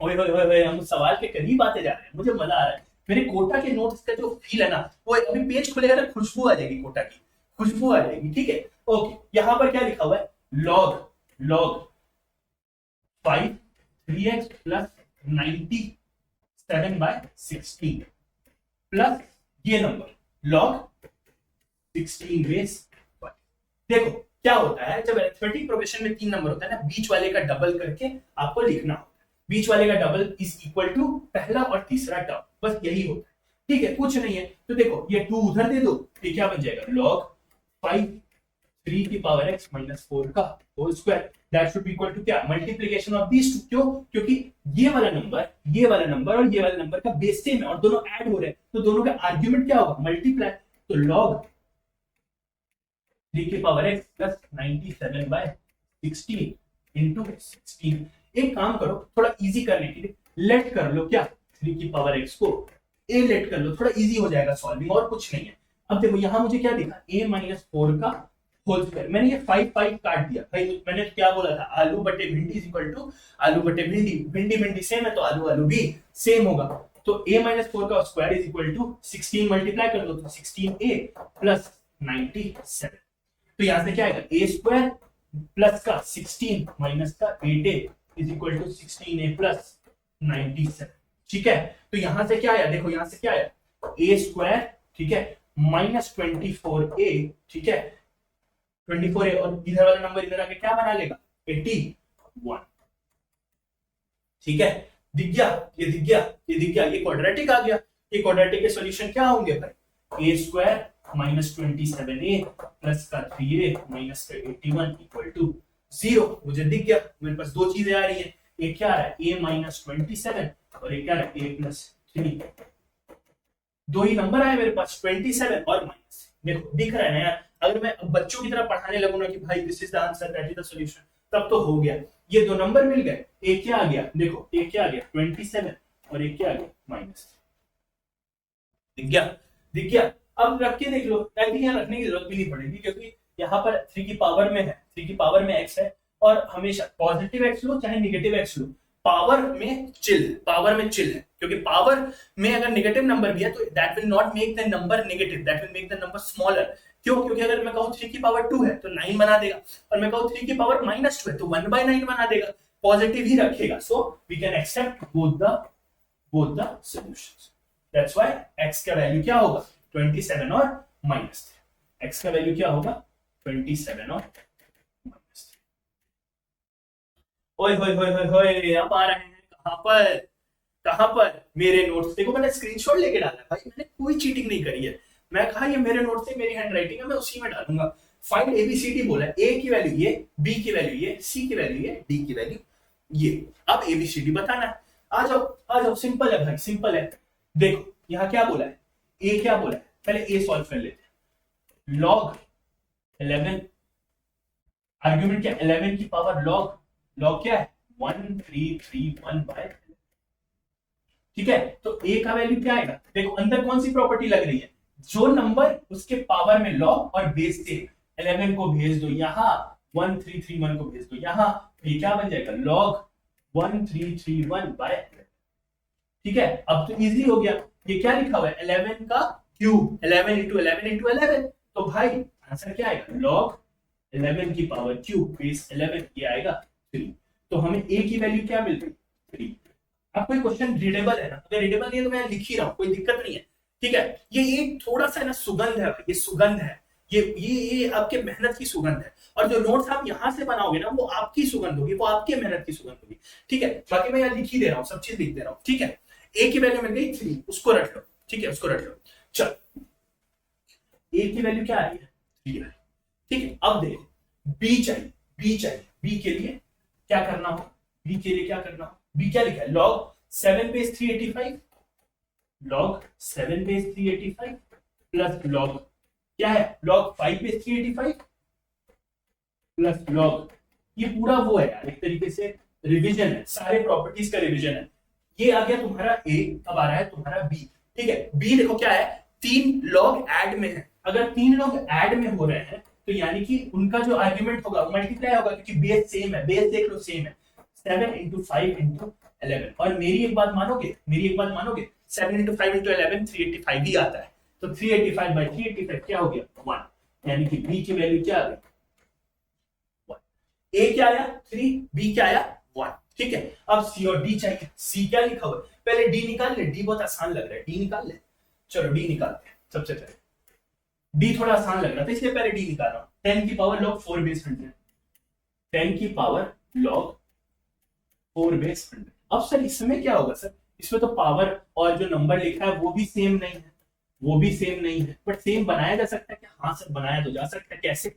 ओए हम सवाल के करीब आते जा रहे हैं, मुझे मजा आ रहा है। मेरे कोटा के नोट्स का जो फील है ना, वो अभी पेज खुलेगा ना, खुशबू आ जाएगी, कोटा की खुशबू आ जाएगी। ठीक है, ओके, यहां पर क्या लिखा हुआ है, log 5 3x प्लस 97/16 प्लस ये नंबर log 16 बेस 5। देखो क्या होता है, जब अरिथमेटिक प्रोग्रेशन में 3 नंबर होता है ना, बीच वाले का डबल करके आपको लिखना होता है। बीच वाले का डबल इज इक्वल टू पहला और तीसरा टर्म, बस यही होता है। ठीक है, कुछ नहीं है, तो देखो ये 2 उधर दे दो, तो क्या बन जाएगा log 5 3 की पावर x माइनस 4 का whole square, that should be equal to क्या, मल्टीप्लिकेशन ऑफ दीस टू। क्यों, क्योंकि ये वाला नंबर और ये वाला नंबर का बेस सेम है और दोनों ऐड हो रहे हैं, तो दोनों का आर्गुमेंट क्या होगा, मल्टीप्लाई। तो log 3 की पावर x प्लस 97/16 इंटू 16। एक काम करो, थोड़ा इजी करने के लिए लेट कर लो क्या, 3 की पावर x को a लेट कर लो, थोड़ा इजी हो जाएगा सॉल्विंग, और कुछ नहीं है। अब देखो यहां मुझे क्या दिखा, a माइनस 4 का होल स्क्वायर, मैंने ये 5 काट दिया भाई। मैंने क्या बोला था, आलू बटे भिंडी इज इक्वल टू आलू बटे भिंडी, भिंडी सेम है तो आलू भी सेम होगा। तो a माइनस 4 का square is equal to 16 multiply कर दो, तो 16a प्लस 97। तो यहां से क्या आएगा, a स्क्वायर प्लस का 16 माइनस का 8a is equal to 16a plus 97। ठीक है, तो यहां से क्या आया, देखो यहां से क्या आया, a स्क्वायर, ठीक है, माइनस 24a, ठीक है 24a, और इधर वाला नंबर इधर आके क्या बना लेगा, 81। ठीक है, दिख गया, ये दिख गया, ये दिख गया, ये क्वाड्रेटिक आ गया। ये क्वाड्रेटिक के सॉल्यूशन क्या होंगे भाई, a square minus 27a plus का 3a माइनस का 81 इक्वल टू 0। मुझे दिख गया, मेरे पास दो चीजें आ रही हैं, एक क्या आ रहा है a माइनस 27 और एक क्या आ रहा है a प्लस 3। दो ही नंबर आए मेरे पास, 27 और माइनस। देखो दिख रहा है ना यार, अगर मैं बच्चों की तरह पढ़ाने लगूं ना कि भाई this is the answer, that is the solution, तब तो हो गया। ये दो नंबर मिल गए, एक क्या आ गया, देखो एक क्या आ गया 27 और एक क्या आ गया माइनस। दिख गया, दिख गया। अब रख के देख लो, ताकि यहाँ रखने की जरूरत भी नहीं पड़ेगी, क्योंकि यहाँ पर 3 की पावर में है, 3 की पावर में x है, और हमेशा पॉजिटिव x लो चाहे नेगेटिव x लो, पावर में चिल है, क्योंकि पावर में अगर नेगेटिव नंबर भी है तो that will not make the number negative, that will make the number smaller. क्यों? क्योंकि अगर मैं कहूँ 3 की पावर 2 है तो 9 बना देगा, और मैं कहूँ 3 की पावर -2 है तो 1/9 बना देगा, पॉजिटिव ही रखेगा। So we can accept both the solutions. That's why x का वैल्यू क्या होगा 27 और -3। x का वैल्यू क्या होगा 27 और -3। ओए होए होए होए होए, अब आ रहे हैं कहां पर मेरे नोट्स। देखो मैंने स्क्रीनशॉट लेके डाला है भाई, मैंने कोई चीटिंग नहीं करी है। मैं कहा ये मेरे नोट्स है, मेरी हैंडराइटिंग है, मैं उसी में डालूंगा। फाइंड एबीसीडी बोला है, ए की वैल्यू ये, बी की वैल्यू ये, सी की वैल्यू ये, डी की वैल्यू ये। अब एबीसीडी बताना है। आ जाओ, सिंपल है भाई, सिंपल है। देखो यहाँ क्या बोला है, ए क्या बोला है, पहले ए सॉल्व कर लेते हैं। लॉग 11, आर्ग्यूमेंट क्या 11 की पावर लॉग क्या है 1331/11। ठीक है, तो ए का वैल्यू क्या आएगा, देखो अंदर कौन सी प्रॉपर्टी लग रही है, जो नंबर उसके पावर में लॉग और बेस से 11 को भेज दो यहाँ, 1331 को भेज दो यहाँ, ये क्या बन जाएगा लॉग 1331/11। ठीक है, अब तो इजी हो गया। ये क्या लिखा हुआ है 11 का क्यूब, 11 into 11 into 11, तो भाई आंसर क्या आएगा लॉग 11 की पावर क्यूब बेस 11, ये आएगा 3। तो हमें ए की वैल्यू क्या मिल रही 3। अब कोई क्वेश्चन रीडेबल है ना, अगर रीडेबल नहीं है तो मैं लिख ही रहा हूं, कोई दिक्कत नहीं है। ठीक है, ये थोड़ा सा ना सुगंध है, ये सुगंध है, ये आपके मेहनत की सुगंध है, और जो नोट्स आप यहां से बनाओगे ना वो आपकी सुगंध होगी, वो आपके मेहनत की सुगंध होगी। ठीक है, बाकी मैं यहाँ लिख ही दे रहा हूँ, सब चीज लिख दे रहा हूँ। ठीक है, ए की वैल्यू मिल गई 3, उसको रख लो। ठीक है, उसको रख लो। चल ए की वैल्यू क्या आ रही है 3 है। ठीक है, अब देखो बी चाहिए, बी के लिए क्या करना हो, बी के लिए क्या करना हो, बी क्या लिखा है log 7 base 385, log 7 base 385 plus log क्या है लॉग 5 बेस 385 प्लस लॉग, ये पूरा वो है यार एक तरीके से रिवीजन है, सारे प्रॉपर्टीज का रिवीजन है। ये आ गया तुम्हारा ए, अब आ रहा है तुम्हारा बी। ठीक है, बी देखो क्या है 3 लॉग ऐड में है, अगर 3 लॉग ऐड में हो रहे हैं तो यानी कि उनका जो आर्ग्यूमेंट होगा मल्टीप्लाई होगा, क्योंकि बेस सेम है, बेस देख लो सेम है, 7 into 5 into 11। और मेरी एक बात मानोगे 7 into 5 into 11 385 ही आता है, तो 385/385 क्या हो गया 1, यानी कि बी की वैल्यू क्या आ गई 1। ए क्या आया 3, बी क्या आया 1। ठीक है, अब सी और डी चाहिए। सी क्या लिखा हुआ है, पहले डी निकाल ले, डी बहुत आसान लग रहा है, डी निकाल ले। चलो डी निकालते हैं सबसे पहले, डी थोड़ा आसान लग रहा था इसलिए पहले डी निकाल रहा हूं। 10 की पावर लॉग 4 बेस 100, 10 की पावर लॉग 4 बेस 100। अब सर इसमें क्या होगा सर, इसमें तो पावर और जो नंबर लिखा है वो भी सेम नहीं है, बट सेम बनाया जा सकता है क्या, हाँ सर बनाया तो जा सकता है। कैसे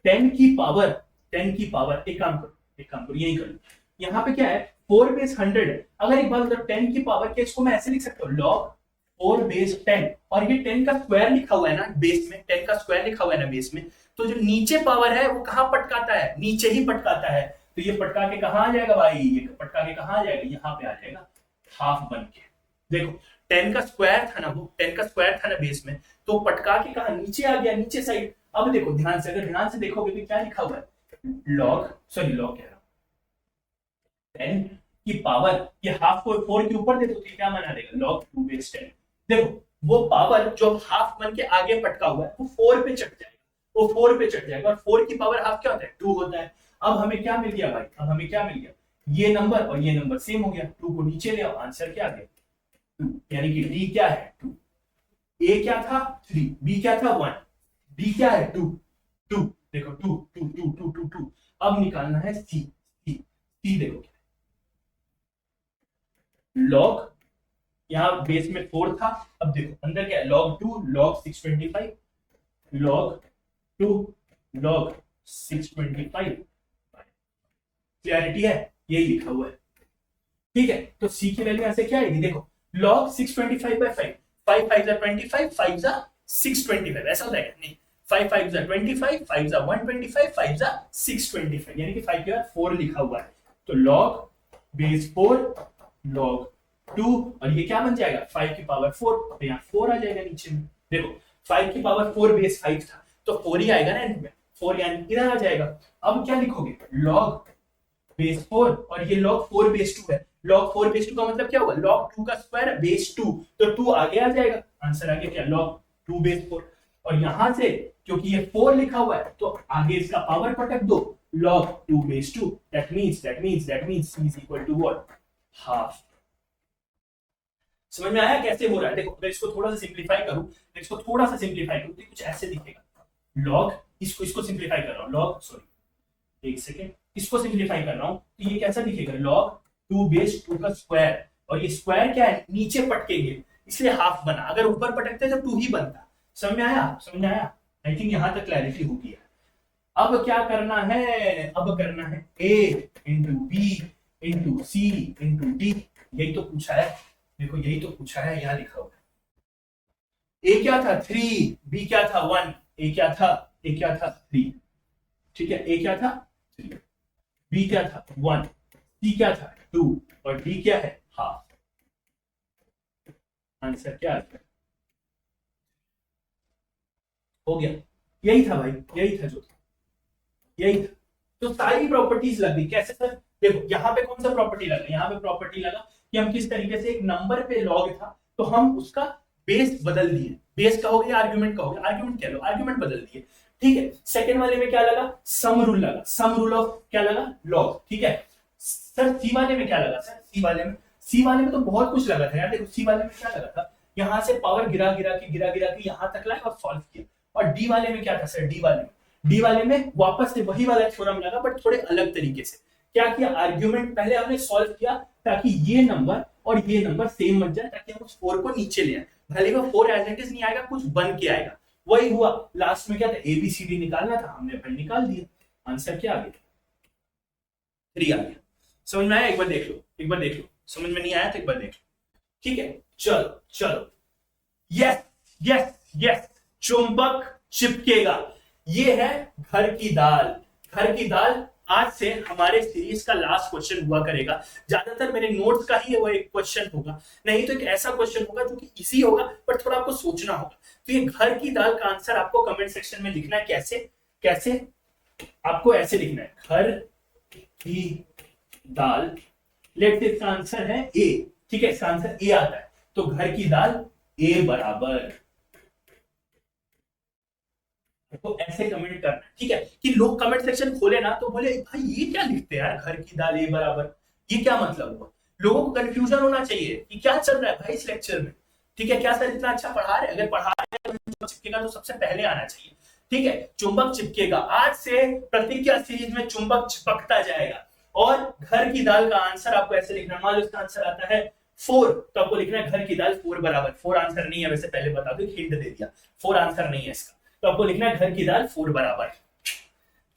10 की पावर एक काम करो यही करो, यहाँ पे क्या है 4 बेस 100 है। अगर एक बात मतलब 10 की पावर के इसको मैं ऐसे लिख सकता हूँ लॉग 4 बेस 10, और ये 10 का स्क्वायर लिखा हुआ है ना बेस में, 10 का स्क्वायर लिखा हुआ है ना बेस में, तो जो नीचे पावर है वो कहां पटकाता है, नीचे ही पटकाता है। तो ये पटका के कहां आ जाएगा भाई, ये पटका के कहां आ जाएगा, यहाँ पे आ जाएगा हाफ बन के। देखो 10 का स्क्वायर था ना, वो 10 का स्क्वायर था ना बेस में, तो पटका के कहा नीचे आ गया, नीचे साइड। अब देखो ध्यान से, अगर ध्यान से देखोगे तो क्या लिखा हुआ है लॉग कह रहा हूं 10 की पावर, ये हाफ को 4 के ऊपर दे दो तो क्या बना देगा लॉग 2 बेस 10। देखो वो पावर जो हाफ बन के आगे पटका हुआ है वो 4 पे चढ़ जाएगा, और 4 की पावर हाफ क्या होता है 2 होता है। अब हमें क्या मिल गया भाई, ये नंबर और ये नंबर सेम हो गया, 2 को नीचे ले आओ, आंसर क्या आ गया 2, यानी कि डी क्या है 2, ए क्या था 3, बी क्या था 1, डी क्या है 2, देखो 2। अब निकालना है सी देखो लॉग, यहाँ बेस में 4 था, अब देखो अंदर क्या है log 2 log 625, log 2 log 625। Clarity है, यही लिखा हुआ है। ठीक है, तो सी की वैल्यू यहां से क्या आएगी, देखो log 625/5, 5 5 25, 5 625, ऐसा होता है नहीं, 5 5 25, 5 125, 5 625, यानी कि 5 के बाद 4 लिखा हुआ है, तो log बेस 4 log 2, और ये क्या बन जाएगा 5 की पावर 4, तो यहाँ 4 आ जाएगा नीचे में। देखो 5 की पावर 4 बेस 5 था, तो 4 ही आएगा ना एंड में, 4 यानी इधर आ जाएगा। अब क्या लिखोगे, लॉग बेस 4, और ये log 4 बेस 2 है। log 4 बेस 2 का मतलब क्या होगा, log 2 का स्क्वायर बेस 2, तो 2 आगे आ जाएगा, आंसर आ गया क्या, log 2 बेस 4। और यहां से क्योंकि ये 4 लिखा हुआ है तो आगे इसका पावर पटक दो, log 2 base 2, that means c is equal to what, half. समझ में आया कैसे हो रहा है? देखो अगर इसको थोड़ा सा सिंप्लीफाई करूं, तो कुछ ऐसे दिखेगा, log, इसको सिंप्लीफाई कर रहा हूं, log सॉरी एक सेकेंड, इसको सिंप्लीफाई कर रहा हूं, तो ये कैसा दिखेगा, log 2 बेस 2 का स्क्वायर, और ये स्क्वायर क्या है, नीचे पटकेंगे इसलिए हाफ बना, अगर ऊपर पटकते तो 2 ही बनता। समझ में आया? आई थिंक यहां तक क्लैरिटी हो गया। अब क्या करना है, अब करना है a into B into C into D, यही तो पूछा है, देखो यही तो पूछा है, यहां लिखा हुआ है। a क्या था 3, b क्या था 1, a क्या था 3, ठीक है, a क्या था 3, b क्या था 1, c क्या था 2, और d क्या है हाफ। आंसर क्या है, हो गया, यही था भाई, यही था तो सारी प्रॉपर्टीज लग गई। कैसे सर, देखो यहाँ पे कौन सा प्रॉपर्टी लगा, यहाँ पे प्रॉपर्टी लगा कि हम किस तरीके से, एक नंबर पे लॉग था तो हम उसका बेस बदल दिए, बेस का हो गया आर्गुमेंट का हो गया, आर्गुमेंट कह लो, आर्गुमेंट बदल दिए, ठीक है। सेकंड वाले में क्या लगा, सम रूल लगा, सम रूल ऑफ क्या लगा, लॉग, ठीक है। सर सी वाले में क्या लगा, सर सी वाले में तो बहुत कुछ लगा था यार। देखो सी वाले में क्या लगा था, यहां से पावर गिरा गिरा के यहां तक लाए और सॉल्व किया। और डी वाले में क्या था सर, डी वाले में वापस से वही वाला थ्योरम लगा बट थोड़े अलग तरीके से। क्या किया, आर्ग्यूमेंट पहले हमने सॉल्व किया ताकि ये नंबर और ये नंबर सेम बन जाए, ताकि हम उस 4 को नीचे ले आए। भले वो 4 एज इट इज नहीं आएगा, कुछ बन के आएगा, वही हुआ। लास्ट में क्या था, एबीसीडी निकालना था, हमने भाई निकाल दिया। आंसर क्या आ गया, 3 आ गया। समझ में आया, एक बार देख लो, समझ में नहीं आया तो एक बार देख लो, ठीक है। चलो यस, चुंबक चिपकेगा, ये है घर की दाल। आज से हमारे सीरीज का लास्ट क्वेश्चन हुआ करेगा, ज्यादातर मेरे नोट्स का ही वो एक क्वेश्चन होगा, नहीं तो एक ऐसा क्वेश्चन होगा जो कि इजी होगा पर थोड़ा आपको सोचना होगा। तो ये घर की दाल का आंसर आपको कमेंट सेक्शन में लिखना है। कैसे आपको ऐसे लिखना है, घर की दाल, लेट्स इसका आंसर है ए, ठीक है, इसका आंसर ए आता है, तो घर की दाल ए बराबर, तो ऐसे कमेंट करना, ठीक है, कि लोग कमेंट सेक्शन खोले ना तो बोले भाई ये क्या लिखते हैं यार, घर की दाल ए बराबर, ये क्या मतलब हुआ। लोगों को कंफ्यूजन होना चाहिए कि क्या चल रहा है भाई इस लेक्चर में, ठीक है। क्या सर इतना अच्छा पढ़ा रहे, अगर पढ़ा रहे हैं तो चिपकेगा तो सबसे पहले आना चाहिए, ठीक है। चुंबक चिपकेगा, आज से प्रतिज्ञा सीरीज में चुंबक चिपकता जाएगा। और घर की दाल का आंसर आपको ऐसे लिखना, मान लो इसका आंसर आता है 4, तो आपको लिखना है घर की दाल 4 बराबर, 4 आंसर नहीं है, वैसे पहले बता दो, हिंट दे दिया, 4 आंसर नहीं है इसका, तो आपको लिखना है घर की दाल 4 बराबर,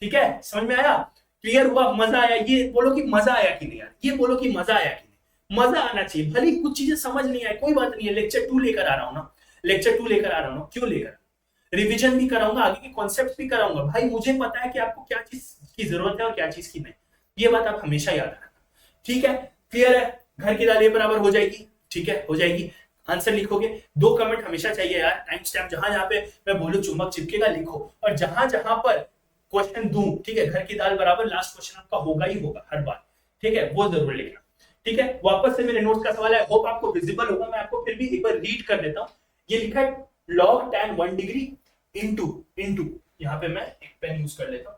ठीक है। समझ में आया, क्लियर हुआ, मजा आया। ये बोलो कि मजा आया कि नहीं यार, ये बोलो कि मजा आया कि नहीं, मजा आना चाहिए। भले कुछ चीजें समझ नहीं आए कोई बात नहीं है, लेक्चर 2 लेकर आ रहा हूं ना, क्यों लेकर, रिवीजन भी कराऊंगा, आगे के कॉन्सेप्ट भी कराऊंगा। भाई मुझे पता है कि आपको क्या चीज की जरूरत है और क्या चीज की नहीं, ये बात आप हमेशा याद रखना, ठीक है। क्लियर है, घर की दाल ए बराबर हो जाएगी, ठीक है, हो जाएगी। आंसर लिखोगे, 2 कमेंट हमेशा चाहिए यार, टाइम स्टैम्प, जहां पे मैं बोलूं चुंबक चिपकेगा लिखो, और जहां पर क्वेश्चन दूं, ठीक है, घर की दाल बराबर लास्ट क्वेश्चन आपका होगा ही होगा हर बार, ठीक है, वो जरूर लिखना, ठीक है। वापस से मेरे नोट्स का सवाल है, होप आपको विजिबल होगा, मैं आपको फिर भी एक बार रीड कर देता हूं। ये लिखा है log tan 1 डिग्री इंटू यहां पे मैं एक पेन यूज कर लेता हूं,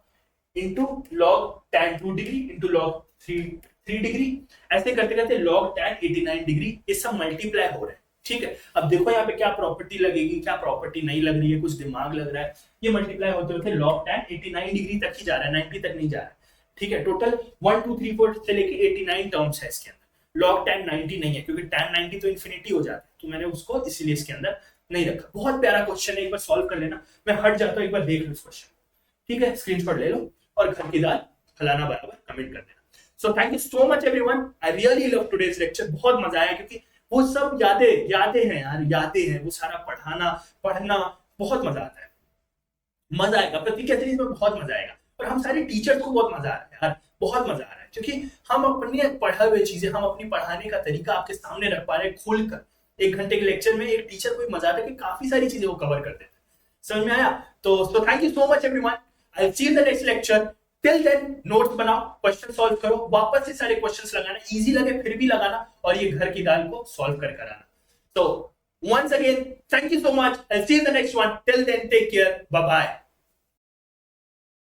into log tan 2 degree into log 3 degree, ऐसे करते करते log tan 89 डिग्री, ये सब मल्टीप्लाई हो रहे हैं, ठीक है। अब देखो यहाँ पे क्या प्रॉपर्टी लगेगी, क्या प्रॉपर्टी नहीं लग रही है, कुछ दिमाग लग रहा है, ये मल्टीप्लाई होते होते log tan 89 डिग्री तक ही जा रहा है, 90 तक नहीं जा रहा है, ठीक है। टोटल 1 2 3 4 से लेके 89 टर्म्स है इसके अंदर, log tan 90 नहीं है क्योंकि tan 90 तो इन्फिनिटी हो जाता है, तो मैंने उसको इसीलिए इसके अंदर नहीं रखा। बहुत प्यारा क्वेश्चन है, एक बार सॉल्व कर लेना, मैं हट जाता हूँ, एक बार देख लो इस क्वेश्चन, ठीक है, स्क्रीनशॉट ले लो और घर की दाल फलाना बराबर कमेंट कर देना। So thank you so much everyone, I really love today's lecture, बहुत मजा आया क्योंकि वो सब यादें हैं यार, यादें हैं, वो सारा पढ़ना बहुत मजा आता है, मजा आएगा, प्रतिज्ञा सीरीज में बहुत मजा आएगा, और हम सारे टीचर्स को बहुत मजा आ रहा है यार, बहुत मजा आ रहा है, क्योंकि हम अपनी पढ़ा हुए चीजें, हम अपनी पढ़ाने का तरीका आपके सामने रख पा रहे हैं खोलकर। 1 घंटे के लेक्चर में एक टीचर कोई मजा आता है कि काफी सारी चीजें वो कवर कर देते हैं, समझ में आया? तो thank you so much everyone, I see in the next lecture. Till then notes बनाओ, क्वेश्चन सॉल्व करो, वापस से सारे क्वेश्चंस लगाना, इजी लगे फिर भी लगाना, और ये घर की दाल को सॉल्व कर आना। तो once again, thank you so much. I'll see you in the next one. Till then, take care. Bye bye.